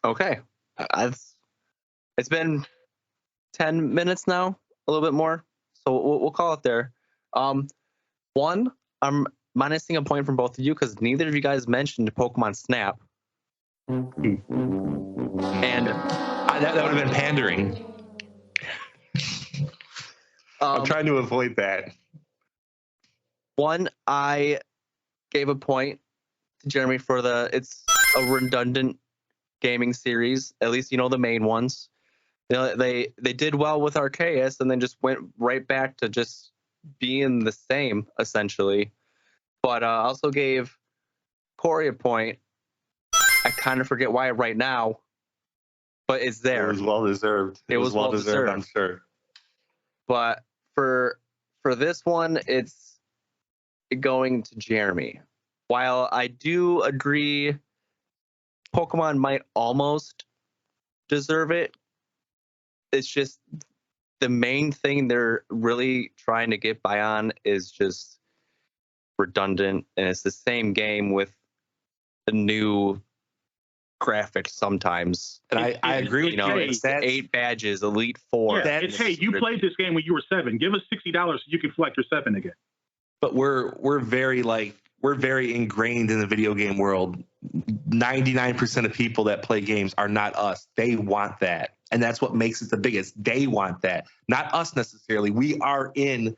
Okay. It's been 10 minutes now, a little bit more. So we'll call it there. One, I'm minusing a point from both of you because neither of you guys mentioned Pokemon Snap. And that would have been pandering. I'm trying to avoid that. One, I gave a point to Jeremy for it's a redundant gaming series. At least the main ones. They did well with Arceus and then just went right back to just being the same essentially. But I also gave Corey a point. I kind of forget why right now, but it's there. It was well deserved. It was well deserved, I'm sure. But for this one, it's going to Jeremy. While I do agree Pokemon might almost deserve it, it's just the main thing they're really trying to get by on is just redundant, and it's the same game with a new graphics sometimes. And I agree with you. It's 8 badges, Elite Four. Yeah, you played this game when you were 7. Give us $60 so you can collect your 7 again. But we're very ingrained in the video game world. 99% of people that play games are not us. They want that. And that's what makes it the biggest. They want that. Not us necessarily. We are in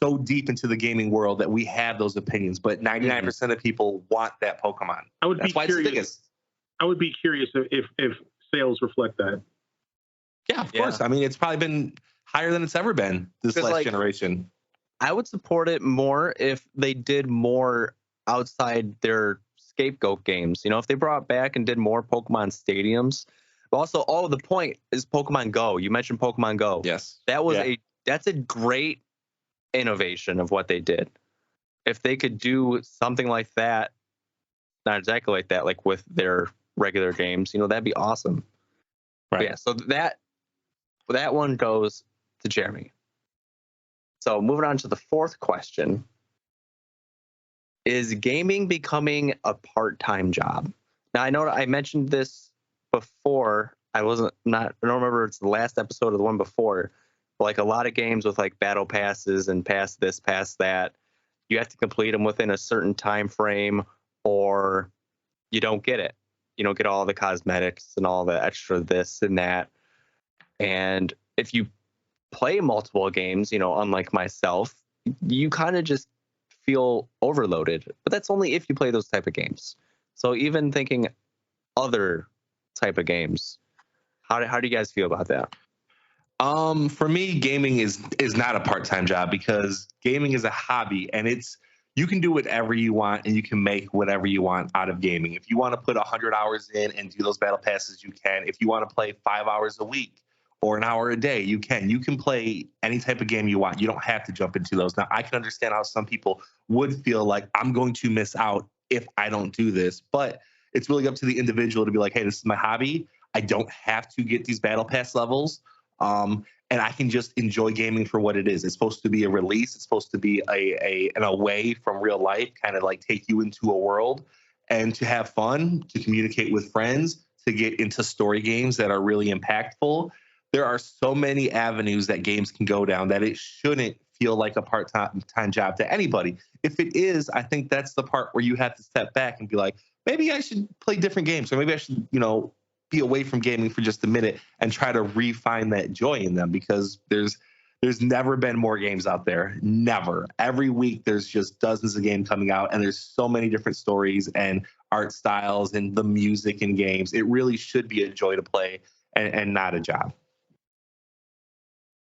so deep into the gaming world that we have those opinions. But 99% of people want that Pokemon. That's why it's the biggest. I would be curious if sales reflect that. Yeah, of course. I mean, it's probably been higher than it's ever been this last generation. I would support it more if they did more outside their scapegoat games. If they brought back and did more Pokemon stadiums. But also, the point is Pokemon Go. You mentioned Pokemon Go. Yes. That's a great innovation of what they did. If they could do something like that, not exactly like that, like with their regular games, that'd be awesome. Right. But yeah. So that one goes to Jeremy. So moving on to the fourth question. Is gaming becoming a part-time job? Now I know I mentioned this before. I don't remember if it's the last episode or the one before. But like a lot of games with like battle passes and pass this, pass that, you have to complete them within a certain time frame or you don't get it. You don't get all the cosmetics and all the extra this and that. And if you play multiple games, unlike myself, you kind of just feel overloaded. But that's only if you play those type of games. So even thinking other type of games, how do you guys feel about that? For me, gaming is not a part-time job because gaming is a hobby and you can do whatever you want and you can make whatever you want out of gaming. If you want to put 100 hours in and do those battle passes, you can. If you want to play 5 hours a week or an hour a day, you can. You can play any type of game you want. You don't have to jump into those. Now, I can understand how some people would feel like I'm going to miss out if I don't do this, but it's really up to the individual to be like, hey, this is my hobby. I don't have to get these battle pass levels. And I can just enjoy gaming for what it is. It's supposed to be a release. It's supposed to be an away from real life, kind of like take you into a world and to have fun, to communicate with friends, to get into story games that are really impactful, there are so many avenues that games can go down that it shouldn't feel like a part-time job to anybody. If it is, I think that's the part where you have to step back and be like, maybe I should play different games, or maybe I should, be away from gaming for just a minute and try to refine that joy in them, because there's never been more games out there. Never. Every week there's just dozens of games coming out, and there's so many different stories and art styles and the music in games. It really should be a joy to play and not a job.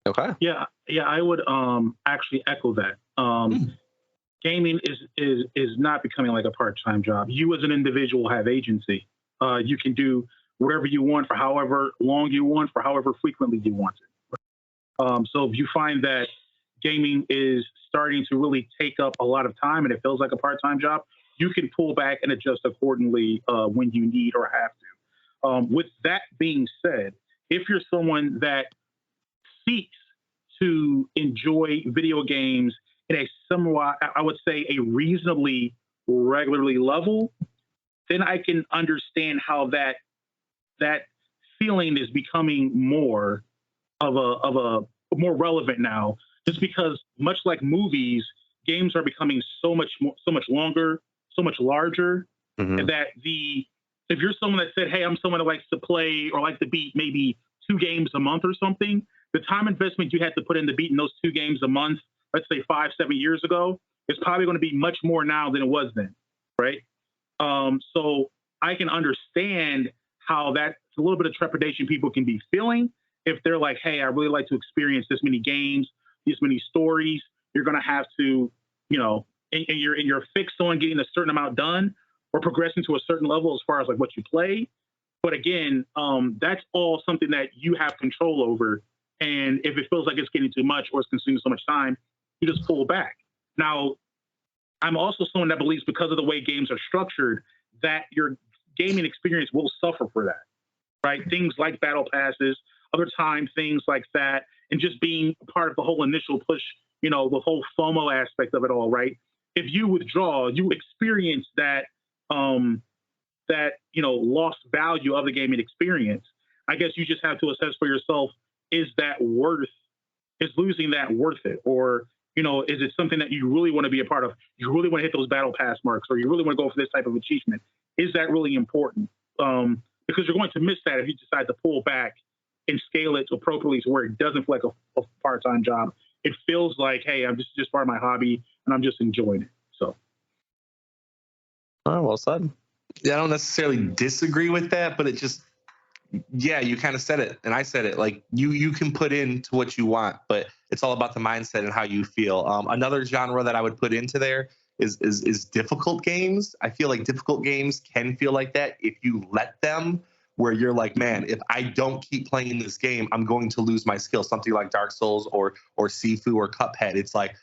Okay. Yeah, I would actually echo that. Gaming is not becoming like a part-time job. You as an individual have agency. You can do whatever you want for however long you want, for however frequently you want it. So if you find that gaming is starting to really take up a lot of time and it feels like a part-time job, you can pull back and adjust accordingly when you need or have to. With that being said, if you're someone that seeks to enjoy video games in a somewhat, I would say, a reasonably regularly level, then I can understand how that feeling is becoming more of a more relevant now, just because much like movies, games are becoming so much longer, so much larger, and that if you're someone that said, hey, I'm someone that likes to play or like to beat maybe 2 games a month or something, the time investment you had to put in to beating those 2 games a month, let's say 5-7 years ago, is probably going to be much more now than it was then, right? So I can understand how that's a little bit of trepidation people can be feeling if they're like, hey, I really like to experience this many games, these many stories. You're going to have to, and you're fixed on getting a certain amount done or progressing to a certain level as far as like what you play. But again, that's all something that you have control over. And if it feels like it's getting too much or it's consuming so much time, you just pull back. Now, I'm also someone that believes, because of the way games are structured, that your gaming experience will suffer for that, right? Things like battle passes, other time things like that, and just being part of the whole initial push, the whole FOMO aspect of it all, right? If you withdraw, you experience that lost value of the gaming experience. I guess you just have to assess for yourself, is losing that worth it? Or, is it something that you really want to be a part of? You really want to hit those battle pass marks, or you really want to go for this type of achievement? Is that really important? Because you're going to miss that if you decide to pull back and scale it appropriately to where it doesn't feel like a part-time job. It feels like, hey, I'm just part of my hobby and I'm just enjoying it. So. Oh, well said. Yeah, I don't necessarily disagree with that, but it just, you kind of said it, and I said it. Like you can put into what you want, but it's all about the mindset and how you feel. Another genre that I would put into there is difficult games. I feel like difficult games can feel like that if you let them, where you're like, man, if I don't keep playing this game, I'm going to lose my skill. Something like Dark Souls or Sifu or Cuphead. It's like,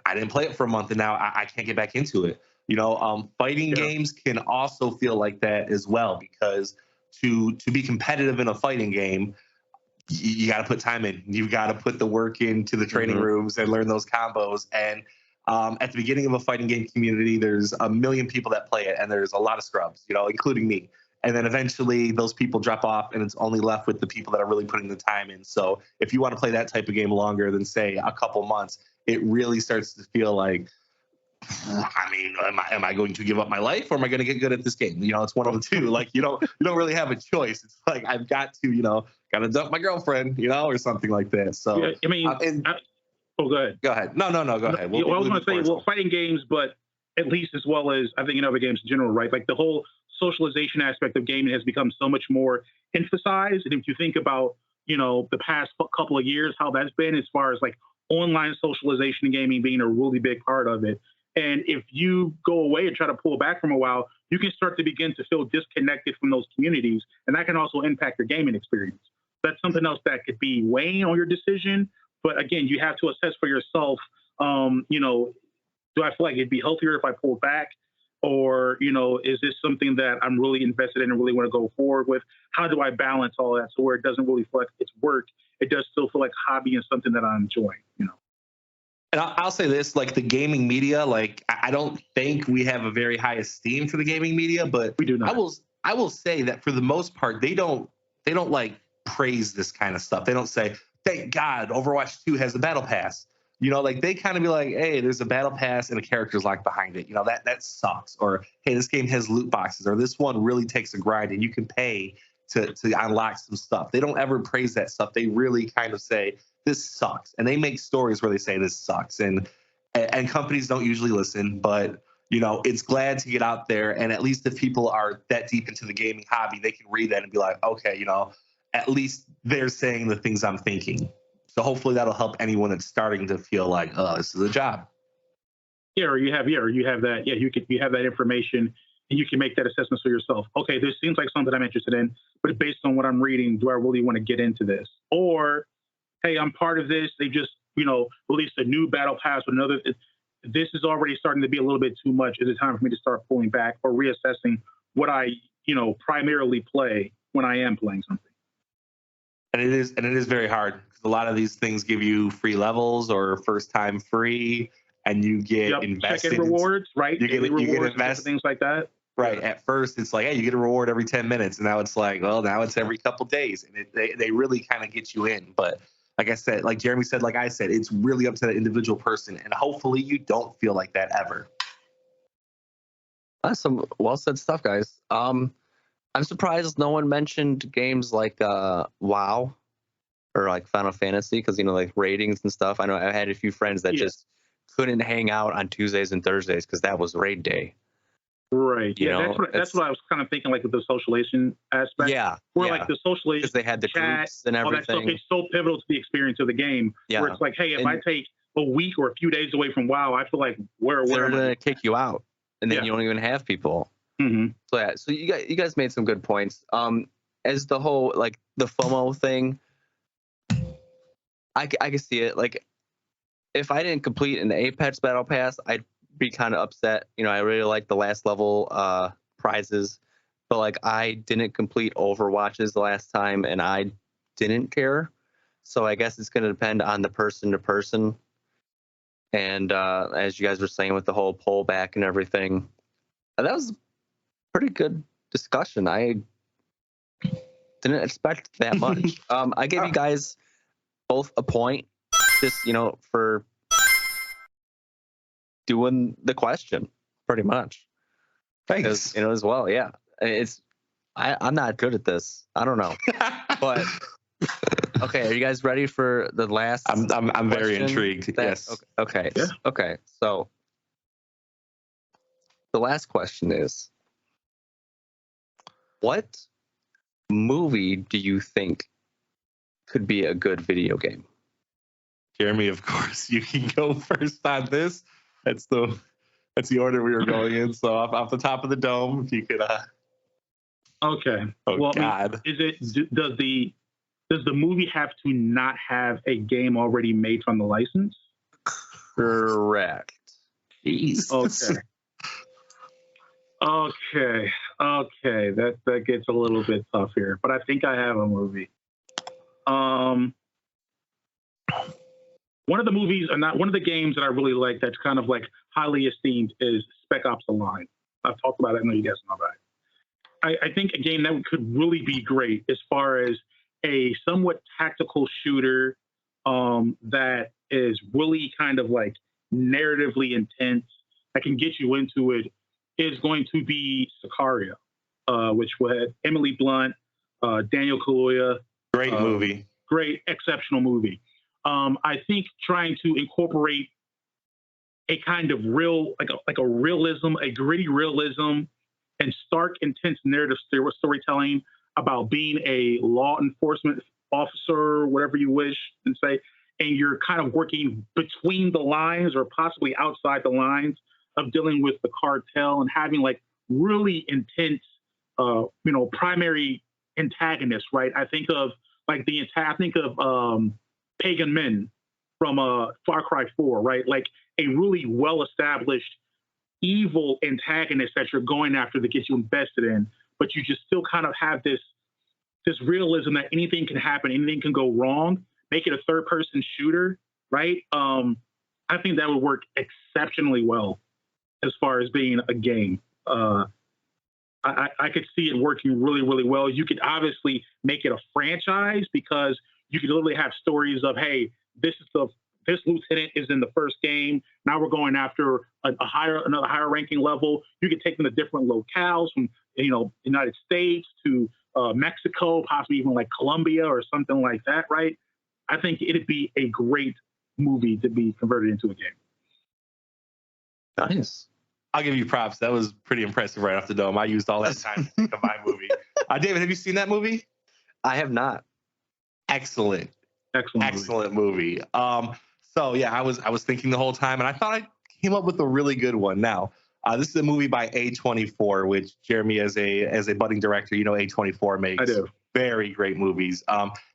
I didn't play it for a month and now I can't get back into it. Fighting games can also feel like that as well, because to be competitive in a fighting game, you got to put time in. You've got to put the work into the training rooms and learn those combos. And at the beginning of a fighting game community, there's a million people that play it, and there's a lot of scrubs, including me. And then eventually those people drop off, and it's only left with the people that are really putting the time in. So if you want to play that type of game longer than, say, a couple months, it really starts to feel like, I mean, am I going to give up my life, or am I going to get good at this game? It's one of the two. Like, you don't really have a choice. It's like, I've got to, got to dump my girlfriend, or something like that. So, yeah, I mean, go ahead. Go ahead. No, go ahead. I was going to say, fighting games, but at least as well as I think in other games in general, right? Like the whole socialization aspect of gaming has become so much more emphasized. And if you think about, the past couple of years, how that's been as far as like online socialization in gaming being a really big part of it. And if you go away and try to pull back from a while, you can start to begin to feel disconnected from those communities. And that can also impact your gaming experience. That's something else that could be weighing on your decision. But again, you have to assess for yourself, do I feel like it'd be healthier if I pulled back? Or, is this something that I'm really invested in and really want to go forward with? How do I balance all that so where it doesn't really feel like it's work? It does still feel like hobby and something that I'm enjoying, And I'll say this, like the gaming media, like I don't think we have a very high esteem for the gaming media, but we do not. I will say that for the most part, they don't like praise this kind of stuff. They don't say, "Thank God, Overwatch 2 has a battle pass." Like they kind of be like, "Hey, there's a battle pass and a character's lock behind it." That sucks. Or, "Hey, this game has loot boxes," or, "This one really takes a grind and you can pay to unlock some stuff." They don't ever praise that stuff. They really kind of say, "This sucks," and they make stories where they say this sucks, and companies don't usually listen, but it's glad to get out there. And at least if people are that deep into the gaming hobby, they can read that and be like, okay, at least they're saying the things I'm thinking. So hopefully that'll help anyone that's starting to feel like, oh, this is a job. Yeah, or you have that. Yeah, you have that information and you can make that assessment for yourself. Okay, this seems like something I'm interested in, but based on what I'm reading, do I really want to get into this? Or, hey, I'm part of this. They just, released a new battle pass with another. This is already starting to be a little bit too much. Is it time for me to start pulling back or reassessing what I, primarily play when I am playing something? And it is very hard because a lot of these things give you free levels or first time free, and you get invested. Check-in rewards, right? You get invested, things like that. Right. Yeah. At first, it's like, hey, you get a reward every 10 minutes. And now it's like, well, now it's every couple days. And they really kind of get you in. But like I said, like Jeremy said, like I said, it's really up to the individual person. And hopefully you don't feel like that ever. That's some well said stuff, guys. I'm surprised no one mentioned games like WoW or like Final Fantasy because, like ratings and stuff. I know I had a few friends that just couldn't hang out on Tuesdays and Thursdays because that was raid day. Right. That's what I was kind of thinking, like with the socialization aspect. Yeah. Where like the socialization, because they had the chat, groups and everything. All that stuff, it's so pivotal to the experience of the game. Yeah. Where it's like, hey, if I take a week or a few days away from WoW, I feel like where they're am I? Gonna kick you out, and then you don't even have people. Mm-hmm. So you guys made some good points. As the whole like the FOMO thing, I can see it. Like, if I didn't complete an Apex Battle Pass, I'd be kind of upset. I really like the last level prizes, but like I didn't complete Overwatches the last time, and I didn't care. So I guess it's going to depend on the person to person. And as you guys were saying with the whole pullback and everything, that was a pretty good discussion. I didn't expect that much. I gave you guys both a point, just for doing the question, pretty much. Thanks. As well. Yeah, I'm not good at this. I don't know, but okay. Are you guys ready for the last? I'm very intrigued. Yes. Okay. Yeah. Okay. So the last question is, what movie do you think could be a good video game? Jeremy, of course, you can go first on this. That's the order we were going in. So off the top of the dome, if you could. Okay. Oh, well, God. Does the movie have to not have a game already made from the license? Correct. Jeez. Okay. That gets a little bit tough here, but I think I have a movie. One of the games that I really like that's kind of like highly esteemed is Spec Ops: The Line. I've talked about it. I know you guys know about it. I think a game that could really be great as far as a somewhat tactical shooter that is really kind of like narratively intense, that can get you into it, is going to be Sicario, which had Emily Blunt, Daniel Kaluuya. Great movie. Great, exceptional movie. I think trying to incorporate a kind of a realism, a gritty realism, and stark, intense narrative storytelling about being a law enforcement officer, whatever you wish and say, and you're kind of working between the lines or possibly outside the lines of dealing with the cartel and having like really intense, primary antagonists, right? I think of Pagan Men from Far Cry 4, right? Like a really well-established evil antagonist that you're going after that gets you invested in, but you just still kind of have this realism that anything can happen, anything can go wrong. Make it a third-person shooter, right? I think that would work exceptionally well as far as being a game. I could see it working really, really well. You could obviously make it a franchise because you could literally have stories of, hey, this lieutenant is in the first game. Now we're going after another higher ranking level. You could take them to different locales from United States to Mexico, possibly even like Colombia or something like that, right? I think it'd be a great movie to be converted into a game. Nice. I'll give you props. That was pretty impressive right off the dome. I used all that time to think of my movie. David, have you seen that movie? I have not. Excellent movie. So yeah, I was thinking the whole time, and I thought I came up with a really good one. Now, this is a movie by A24, which Jeremy, as a budding director, A24 makes very great movies.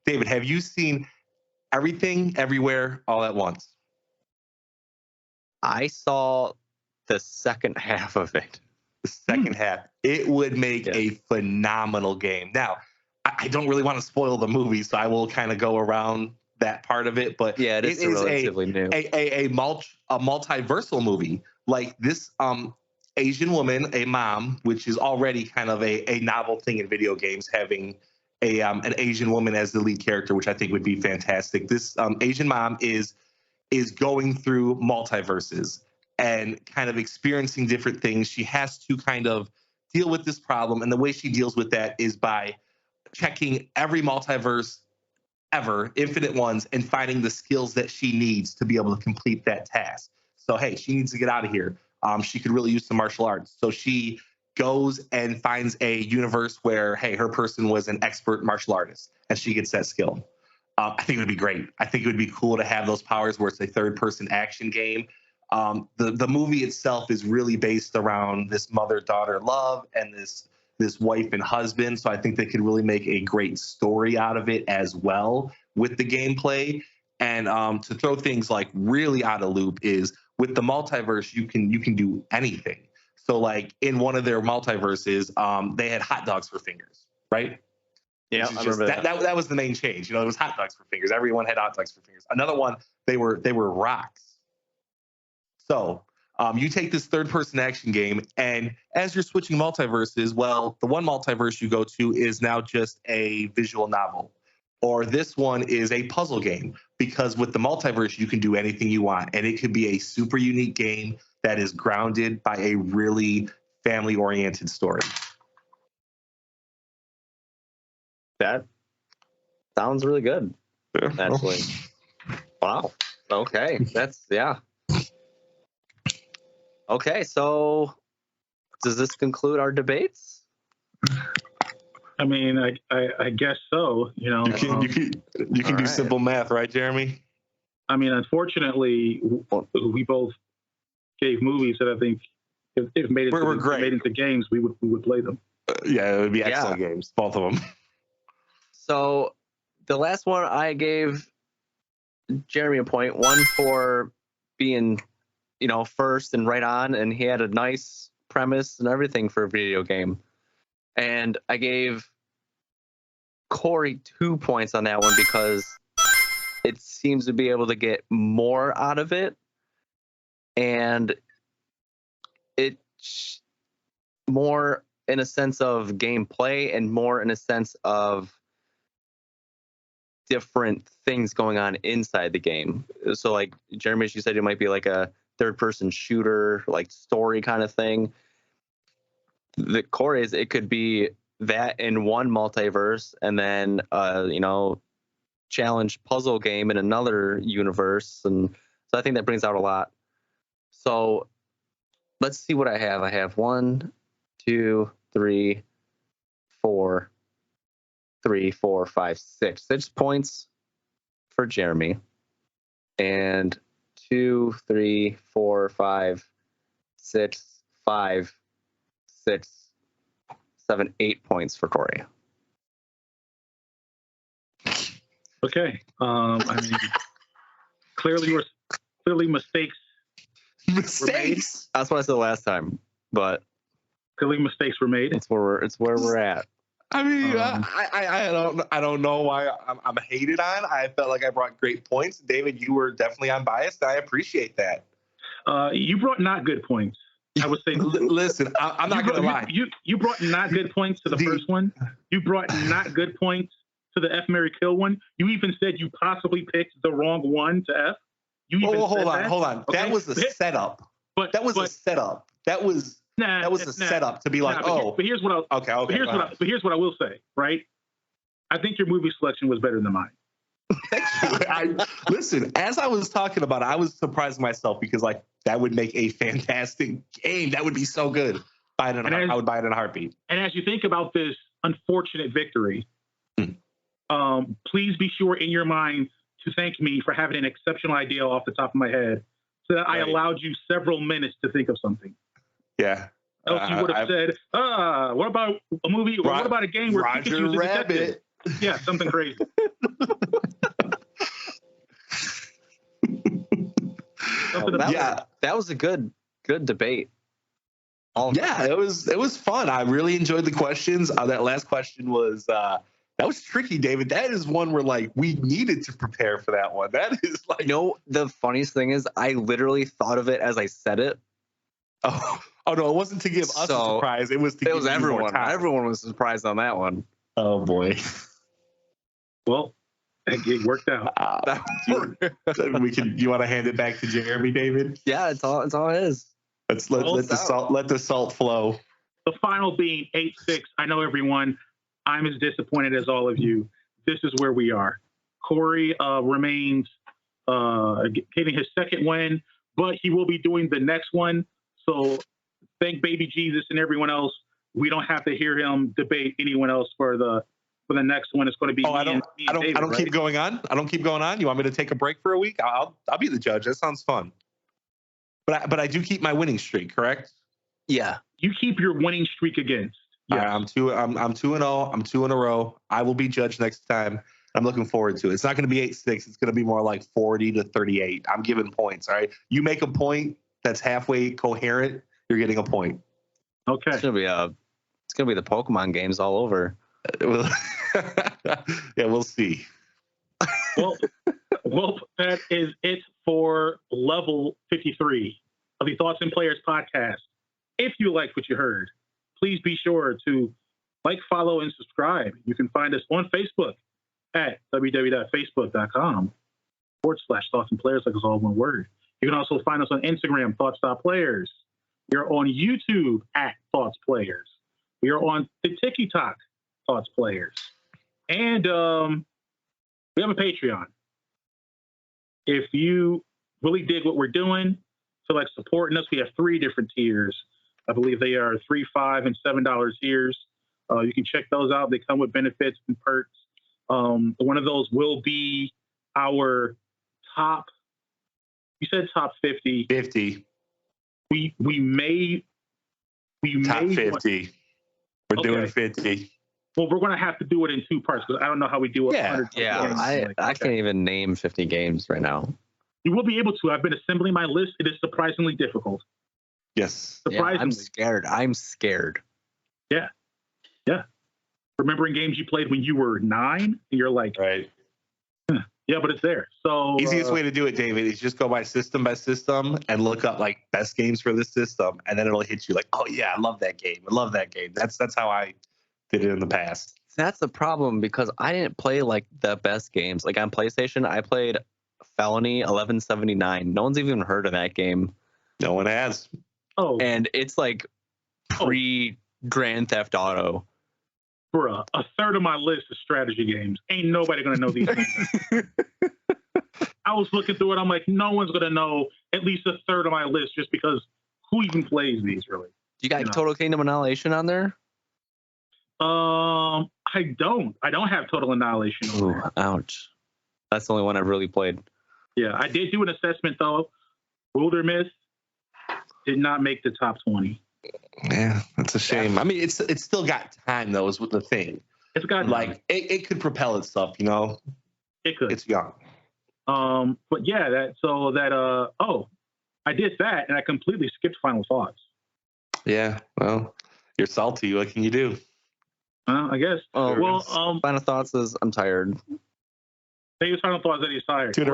David, have you seen Everything, Everywhere, All at Once? I saw the second half of it. The second half. It would make a phenomenal game. Now, I don't really want to spoil the movie, so I will kind of go around that part of it. But it is relatively new. A multiversal movie. Like this Asian woman, a mom, which is already kind of a novel thing in video games, having an Asian woman as the lead character, which I think would be fantastic. This Asian mom is going through multiverses and kind of experiencing different things. She has to kind of deal with this problem. And the way she deals with that is by checking every multiverse ever, infinite ones, and finding the skills that she needs to be able to complete that task. So, hey, she needs to get out of here. She could really use some martial arts. So she goes and finds a universe where, hey, her person was an expert martial artist and she gets that skill. I think it would be great. I think it would be cool to have those powers where it's a third-person action game. The movie itself is really based around this mother-daughter love and this wife and husband. So I think they could really make a great story out of it as well with the gameplay. And to throw things like really out of loop is with the multiverse, you can do anything. So like in one of their multiverses, they had hot dogs for fingers, right? Yeah, I remember that was the main change. It was hot dogs for fingers. Everyone had hot dogs for fingers. Another one, they were rocks. So you take this third-person action game, and as you're switching multiverses, well, the one multiverse you go to is now just a visual novel, or this one is a puzzle game. Because with the multiverse, you can do anything you want, and it could be a super unique game that is grounded by a really family-oriented story. That sounds really good, actually. Wow. Okay. Okay, so does this conclude our debates? I mean, I guess so. You can do simple math, right, Jeremy? I mean, unfortunately, we both gave movies that I think if made into games, we would play them. It would be excellent games, both of them. So the last one, I gave Jeremy a point, one for being, first and right on, and he had a nice premise and everything for a video game. And I gave Corey 2 points on that one because it seems to be able to get more out of it. And it's more in a sense of gameplay and more in a sense of different things going on inside the game. So like Jeremy, you said it might be like a third-person shooter, like story kind of thing. The core is it could be that in one multiverse, and then challenge puzzle game in another universe, and so I think that brings out a lot. So let's see what I have. I have 1, 2, 3, 4, 5, 6 points for Jeremy, and 2, 3, 4, 5, 6, 5, 6, 7, 8 points for Corey. Okay. I mean, clearly mistakes. Mistakes. That's what I said last time, but clearly mistakes were made. It's where we're at. I mean, I don't know why I'm hated on. I felt like I brought great points. David, you were definitely unbiased. I appreciate that. You brought not good points. I would say. Listen, I'm not going to lie. You brought not good points to the first one. You brought not good points to the F, Marry, Kill one. You even said you possibly picked the wrong one to F. You even hold on. Okay? That was a setup. That was a setup. That was a setup to be like, but here's what here's what I will say, right? I think your movie selection was better than mine. Thank you. Listen, as I was talking about it, I was surprised myself because like that would make a fantastic game. That would be so good. I would buy it in a heartbeat. And as you think about this unfortunate victory, please be sure in your mind to thank me for having an exceptional idea off the top of my head, so that I allowed you several minutes to think of something. Yeah. Else you would have said, what about a movie or what about a game where Pikachu's a detective? Yeah, something crazy. That was a good debate. It was fun. I really enjoyed the questions. That last question was that was tricky, David. That is one where like we needed to prepare for that one. That is like the funniest thing is I literally thought of it as I said it. Oh no, it wasn't to give us a surprise. It was to give everyone. More time. Everyone was surprised on that one. Oh boy. Well, it worked out. You want to hand it back to Jeremy, David? Yeah, it's all it is. Let the salt flow. The final being 8-6. I know everyone. I'm as disappointed as all of you. This is where we are. Corey remains getting his second win, but he will be doing the next one. So thank baby Jesus and everyone else. We don't have to hear him debate anyone else for the next one. It's going to be. I don't keep going on. I don't keep going on. You want me to take a break for a week? I'll be the judge. That sounds fun. But I do keep my winning streak, correct? Yeah. You keep your winning streak against. Yeah. I'm 2-0. I'm 2 in a row. I will be judged next time. I'm looking forward to it. It's not going to be 8-6. It's going to be more like 40-38. I'm giving points. All right. You make a point that's halfway coherent, you're getting a point. Okay. It's gonna be the Pokemon games all over. Yeah, we'll see. Well, that is it for level 53 of the Thoughts and Players podcast. If you liked what you heard, please be sure to like, follow, and subscribe. You can find us on Facebook at www.facebook.com/Thoughts and Players, like it's all one word. You can also find us on Instagram, Thoughts.Players. You're on YouTube at Thoughts Players. We are on the TikTok, Thoughts Players. And we have a Patreon. If you really dig what we're doing, feel like supporting us, we have 3 different tiers. I believe they are $3, $5, and $7 tiers. You can check those out. They come with benefits and perks. One of those will be our top. You said top 50. 50. We may top 50. We're doing 50. Well, we're going to have to do it in 2 parts because I don't know how we do it. I can't even name 50 games right now. You will be able to. I've been assembling my list. It is surprisingly difficult. Yes. Surprisingly. Yeah, I'm scared. Yeah. Remembering games you played when you were 9, and you're like, right. Yeah, but it's there. So easiest way to do it, David, is just go by system and look up like best games for this system, and then it'll hit you like, oh yeah, I love that game. That's how I did it in the past. That's the problem because I didn't play like the best games. Like on PlayStation, I played Felony 1179. No one's even heard of that game. No one has. Oh, and it's like pre Grand Theft Auto. Bruh, a third of my list is strategy games. Ain't nobody gonna know these things. I was looking through it. I'm like, no one's gonna know at least a third of my list just because who even plays these really? You got Total Kingdom Annihilation on there? I don't have Total Annihilation on there. Ouch. That's the only one I've really played. Yeah, I did do an assessment though. Wilder Myth did not make the top 20. Yeah, that's a shame. Yeah. I mean, it's still got time though. Is what the thing. It's got like it could propel itself. You know, it could. It's young. But yeah, I did that and I completely skipped Final Thoughts. Yeah, well, you're salty. What can you do? I guess. Well, Final Thoughts is I'm tired. David's Final Thoughts that he's tired. 2 in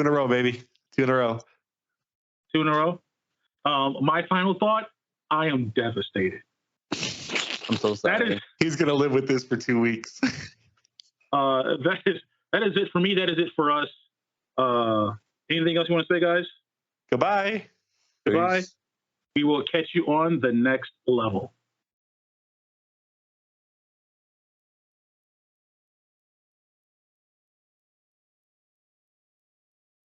a row, baby. 2 in a row. 2 in a row. My final thought: I am devastated. I'm so sorry. He's gonna live with this for 2 weeks. That is it for me. That is it for us. Anything else you want to say, guys? Goodbye. Goodbye. Peace. We will catch you on the next level.